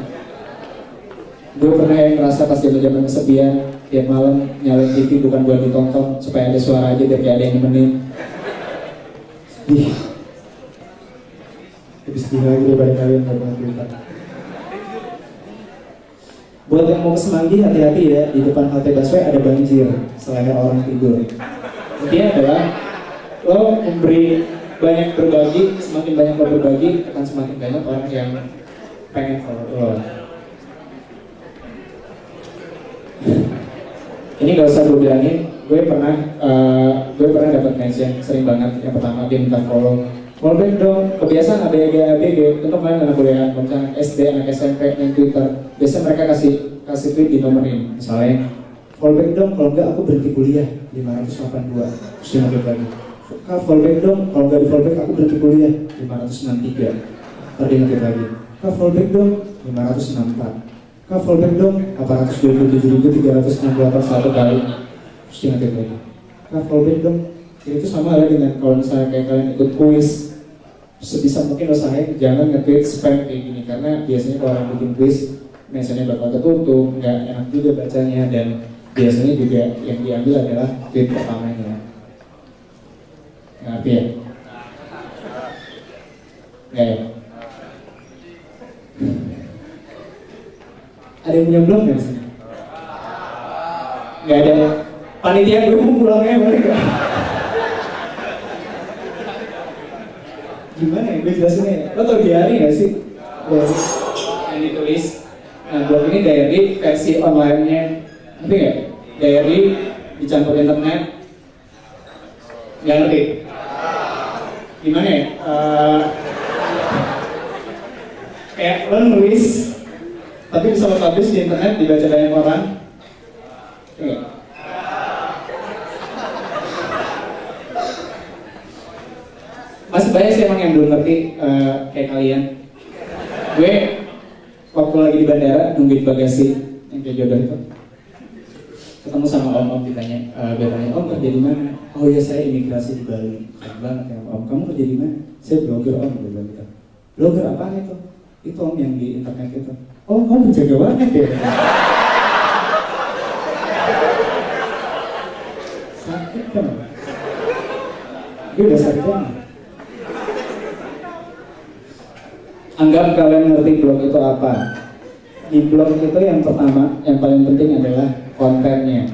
Gue pernah yang ngerasa pas zaman kesepian, tiap malam nyalain TV bukan buat ditonton, supaya ada suara aja biar kayak ada yang nemenin. Sedih. Lebih sedih lagi daripada kalian nonton Twitter. Buat yang mau ke Semanggi, hati-hati ya, di depan halte busway ada banjir, seleher orang tidur. Intinya adalah lo memberi banyak berbagi, semakin banyak lo berbagi, akan semakin banyak orang yang pengen follow lo. Ini gak usah gue bilangin, gue pernah dapat mention sering banget. Yang pertama dia minta follow back dong, kebiasaan ABG, untuk kalian anak kuliah, misalnya anak SD, anak SMP, yang Twitter, biasanya mereka kasih tweet di nomorin, misalnya follow back dong, kalau enggak aku berhenti kuliah 582, terus dia nge-tweet lagi, Kak follow back dong, kalau enggak di follow back aku berhenti kuliah 563, terus dia nge-tweet lagi, Kak follow back dong 564, Kak follow back dong 827.368 satu kali, terus dia nge-tweet lagi, Kak follow back dong. Itu sama lah dengan kalau misalnya kayak kalian ikut kuis, sebisa mungkin usahain jangan nge-tweet spam kayak gini, karena biasanya kalau orang bikin kuis mentionnya bakal ketutup, nggak enak juga bacanya, dan biasanya juga yang diambil adalah tweet pertamanya. Ngerti ya? Nggak ya? Ada yang punya blog nggak di sini? Nggak ada. Panitia gue mau pulangnya boleh nggak? Gimana ya, gue jelasinnya. Lo tau diary gak sih? Yang ditulis. Nah, blog ini diary versi online-nya. Ngerti gak? Diary dicampur internet. Gak ngerti? Gimana ya? Kayak lo nulis, tapi bisa lo publish di internet, dibaca banyak orang. Ngerti? Masih banyak sih emang yang belum ngerti kayak kalian. Gue waktu lagi di bandara nungguin bagasi yang kayak jodoh itu, ketemu sama om ditanya, gue tanya, om kerja di mana? Oh ya saya imigrasi di Bali. Keren banget ya om. Kamu kerja di mana? Saya blogger om, gue bilang gitu. Blogger apaan itu? itu om yang di internet itu. Oh kamu jaga banget ya. Sakit kan? Dia udah sakit banget. Anggap kalian ngerti blog itu apa. Di blog itu yang pertama, yang paling penting adalah kontennya.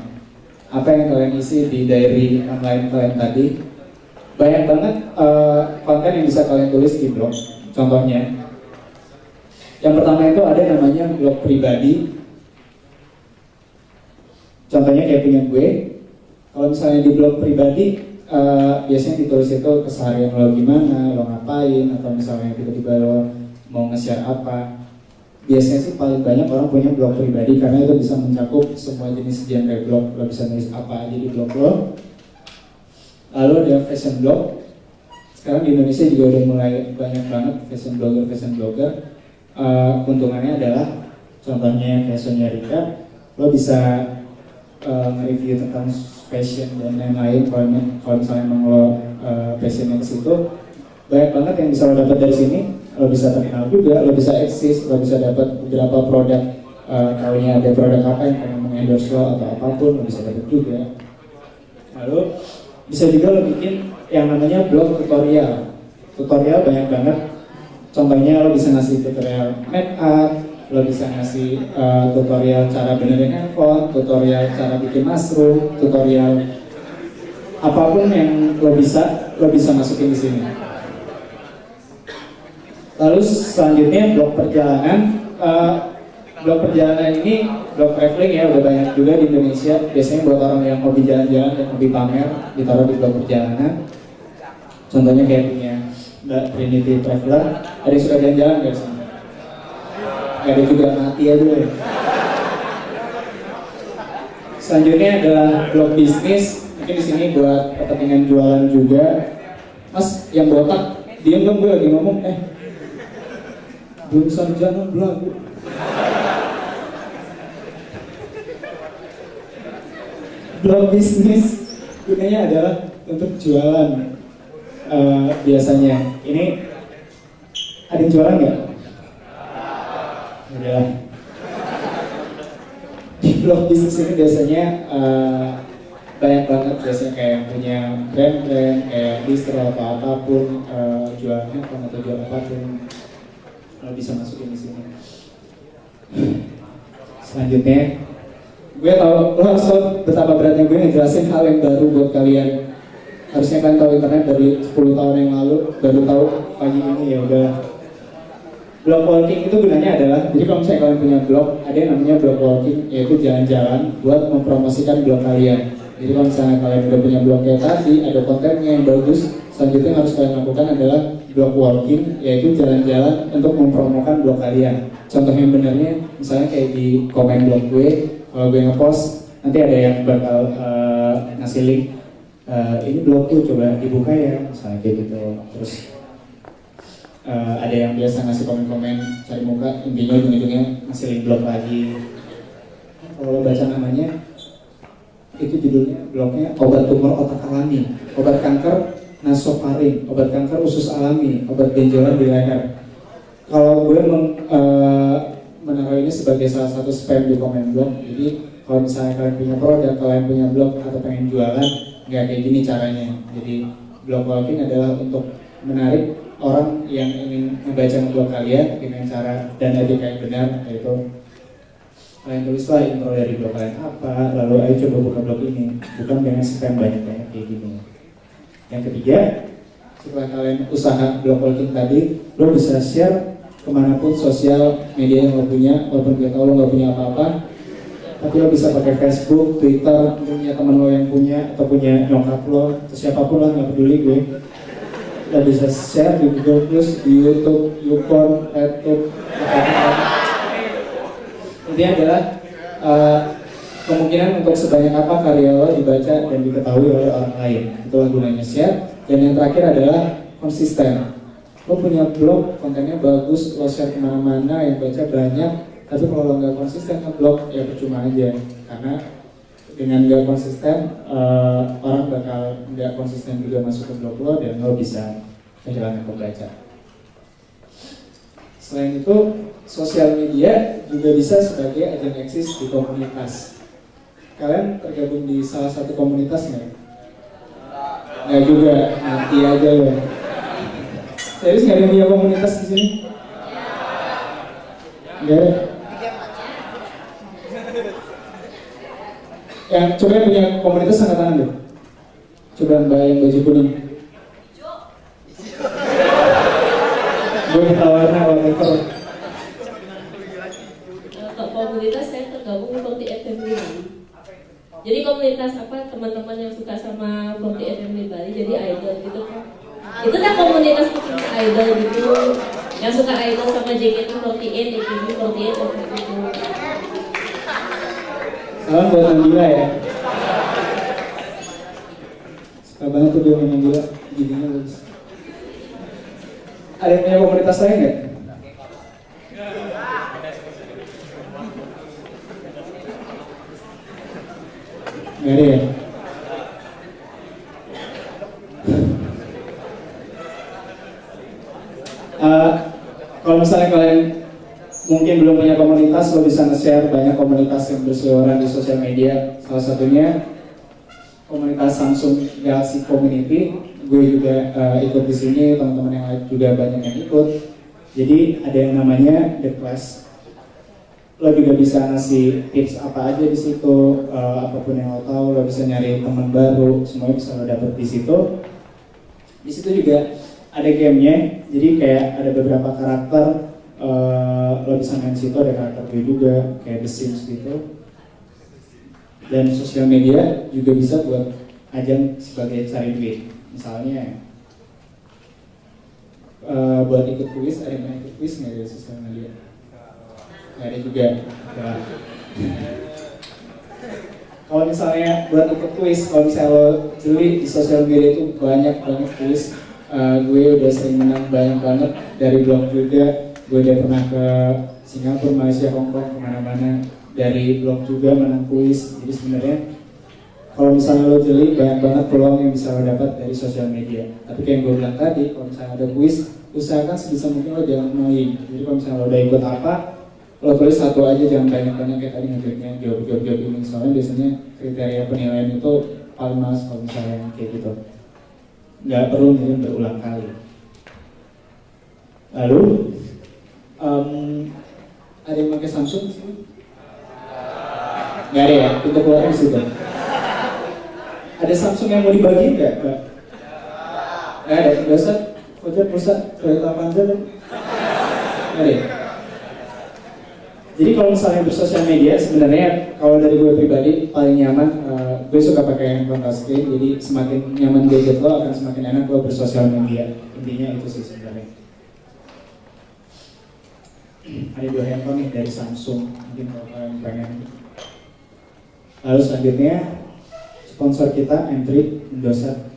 Apa yang kalian isi di diary online kalian tadi. Banyak banget konten yang bisa kalian tulis di blog. Contohnya, yang pertama itu ada namanya blog pribadi. Contohnya kayak punya gue. Kalau misalnya di blog pribadi, biasanya ditulis itu keseharian lo gimana, lo ngapain, atau misalnya tiba-tiba lo mau nge-share apa. Biasanya sih paling banyak orang punya blog pribadi karena itu bisa mencakup semua jenis genre blog. Lo bisa nulis apa aja di blog lo. Lalu ada fashion blog. Sekarang di Indonesia juga udah mulai banyak banget fashion blogger. Keuntungannya adalah contohnya kayak Sonia Rika, lo bisa nge-review tentang fashion dan lain-lain. Kalau misalnya emang lo passionnya ke situ, banyak banget yang bisa lo dapat dari sini. Lo bisa terkenal juga, lo bisa eksis, lo bisa dapat beberapa produk. Tahunya ada produk apa yang pengen mengendorse lo atau apapun, lo bisa dapat juga. Lalu bisa juga lo bikin yang namanya blog tutorial. Tutorial banyak banget. Contohnya lo bisa ngasih tutorial make up, lo bisa ngasih tutorial cara benerin handphone, tutorial cara bikin mushroom, tutorial apapun yang lo bisa masukin di sini. Lalu selanjutnya blog perjalanan. Blog perjalanan ini blog traveling ya, udah banyak juga di Indonesia. Biasanya buat orang yang hobi jalan-jalan dan hobi pamer, ditaruh di blog perjalanan. Contohnya kayak punya Mbak Trinity Traveler, ada yang suka jalan-jalan guys. Ada juga mati aja ya. Selanjutnya adalah blog bisnis. Mungkin di sini buat kepentingan jualan juga. Mas yang botak, diam dong, gue lagi ngomong. Belum sarjana belagu. Blog bisnis gunanya adalah untuk jualan. Biasanya ini ada yang jualan nggak? Ada. Di blog bisnis ini biasanya banyak banget, biasanya kayak punya brand-brand kayak distro atau apapun, jualan handphone atau jual apapun, lo bisa masukin di sini. Selanjutnya, gue tahu lo harus tahu betapa beratnya gue ngejelasin hal yang baru buat kalian. Harusnya kalian tahu internet dari 10 tahun yang lalu, baru tahu pagi ini ya udah. Blog walking itu gunanya adalah, jadi kalau misalnya kalian punya blog, ada yang namanya blog walking, yaitu jalan-jalan buat mempromosikan blog kalian. Jadi kalau misalnya kalian udah punya blog kayak tadi, ada kontennya yang bagus, selanjutnya yang harus kalian lakukan adalah blog walking, yaitu jalan-jalan untuk mempromokan blog kalian. Contoh yang benarnya, misalnya kayak di komen blog gue, kalau gue ngepost, nanti ada yang bakal ngasih link, ini blogku coba dibuka ya, misalnya kayak gitu. Terus ada yang biasa ngasih komen-komen cari muka, intinya ujung-ujungnya ngasih link blog lagi. Kalau baca namanya, itu judulnya blognya obat tumor otak alami, obat kanker nasofaring, obat kanker usus alami, obat benjolan di leher. Kalau gue menaruh ini sebagai salah satu spam di komen blog. Jadi kalau misalnya kalian punya produk, kalian punya blog atau pengen jualan, nggak kayak gini caranya. Jadi blog walking adalah untuk menarik orang yang ingin membaca blog kalian dengan cara dan etika yang benar, yaitu kalian tulislah intro dari blog kalian apa, lalu ayo coba buka blog ini, bukan dengan spam banyak-banyak kayak gini. Yang ketiga, setelah kalian usaha blog walking tadi, lo bisa share kemanapun sosial media yang lo punya, walaupun kita lo nggak punya apa-apa, tapi lo bisa pakai Facebook, Twitter, punya teman lo yang punya, atau punya nyokap lo, atau siapapun lah, nggak peduli gue. Lo bisa share di Google Plus, di YouTube, YouPorn, YouTube, apa-apa. Intinya adalah kemungkinan untuk sebanyak apa karya lo dibaca dan diketahui oleh orang lain. Itulah gunanya share. Dan yang terakhir adalah konsisten. Lo punya blog, kontennya bagus, lo share kemana-mana, yang baca banyak, tapi kalau lo nggak konsisten nge-blog, ya percuma aja. Karena dengan nggak konsisten, orang bakal nggak konsisten juga masuk ke blog lo, dan lo bisa kehilangan pembaca. Selain itu, sosial media juga bisa sebagai ajang eksis di komunitas. Kalian tergabung di salah satu komunitas nggak? Nggak juga, nanti aja ya. Serius nggak ada yang punya komunitas di sini? Nggak ada. Yang coba yang punya komunitas angkat tangan deh. Coba mbak yang baju kuning. Gue ditawarnya whatever. Untuk komunitas saya tergabung di Forti FM di Bali. Jadi komunitas apa teman-teman yang suka sama Forti FM di Bali jadi idol gitu kan. Itu kan komunitas pecinta idol gitu. Yang suka idol sama JKT48, AKB48 gitu. Salam buat Nabila ya. Suka banget tuh dia main Nabila, giginya bagus. Ada yang punya komunitas lain nggak? Nggak ada ya? Kalau misalnya kalian mungkin belum punya komunitas, lo bisa nge-share banyak komunitas yang berseliweran di sosial media. Salah satunya komunitas Samsung Galaxy Community. Gue juga ikut di sini, teman-teman yang lain juga banyak yang ikut. Jadi ada yang namanya The Class. Lo juga bisa ngasih tips apa aja di situ, apapun yang lo tahu. Lo bisa nyari teman baru, semuanya bisa lo dapet di situ. Di situ juga ada gamenya, jadi kayak ada beberapa karakter. Lo bisa main situ, ada karakter gue juga kayak The Sims gitu. Dan sosial media juga bisa buat ajang sebagai cari duit. Misalnya buat ikut kuis, ada yang ikut kuis nggak dari sosial media? Nggak ada juga ya. Kalau misalnya buat ikut kuis, kalau misalnya lo jeli di sosial media itu banyak banget kuis. Gue udah sering menang banyak banget dari blog juga. Gue udah pernah ke Singapura, Malaysia, Hongkong, kemana-mana. Dari blog juga menang kuis. Jadi sebenarnya kalau misalnya lo jeli, banyak banget peluang yang bisa lo dapat dari sosial media. Tapi kayak yang gue bilang tadi, kalau misalnya ada kuis, usahakan sebisa mungkin lo jangan annoying. Jadi kalau misalnya lo udah ikut apa, lo tulis satu aja, jangan banyak-banyak kayak tadi ngejawabnya jawab ini. Soalnya biasanya kriteria penilaian itu paling males kalau misalnya kayak gitu. Nggak perlu ngirim berulang kali. Lalu ada yang pakai Samsung sih? Nggak ada ya, kita keluarin di situ. Ada Samsung yang mau dibagi nggak? Nggak ada, biasa Fajar pulsa Toyota Avanza kan? Nggak ada ya? Jadi kalau misalnya bersosial media, sebenarnya kalau dari gue pribadi paling nyaman, gue suka pakai handphone touchscreen. Jadi semakin nyaman gadget lo akan semakin enak lo bersosial media. Intinya itu sih sebenarnya. Ada 2 handphone nih dari Samsung, mungkin kalau kalian pengen. Lalu selanjutnya sponsor kita M3 Indosat,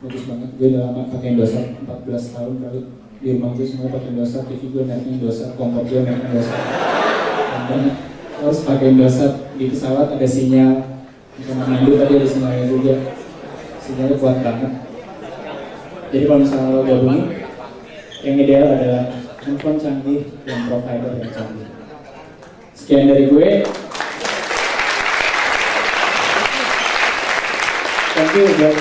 bagus banget. Gue udah lama pakai Indosat, 14 tahun kali. Di rumah gue semua pakai Indosat, TV gue mereknya Indosat, kompor gue mereknya Indosat. Harus pakai Indosat. Di pesawat ada sinyal, di kamar mandi tadi ada sinyalnya juga, sinyalnya kuat banget. Jadi kalau misalnya lo gabungin, yang ideal adalah handphone canggih dan provider yang canggih. Sekian dari gue. Thank you buat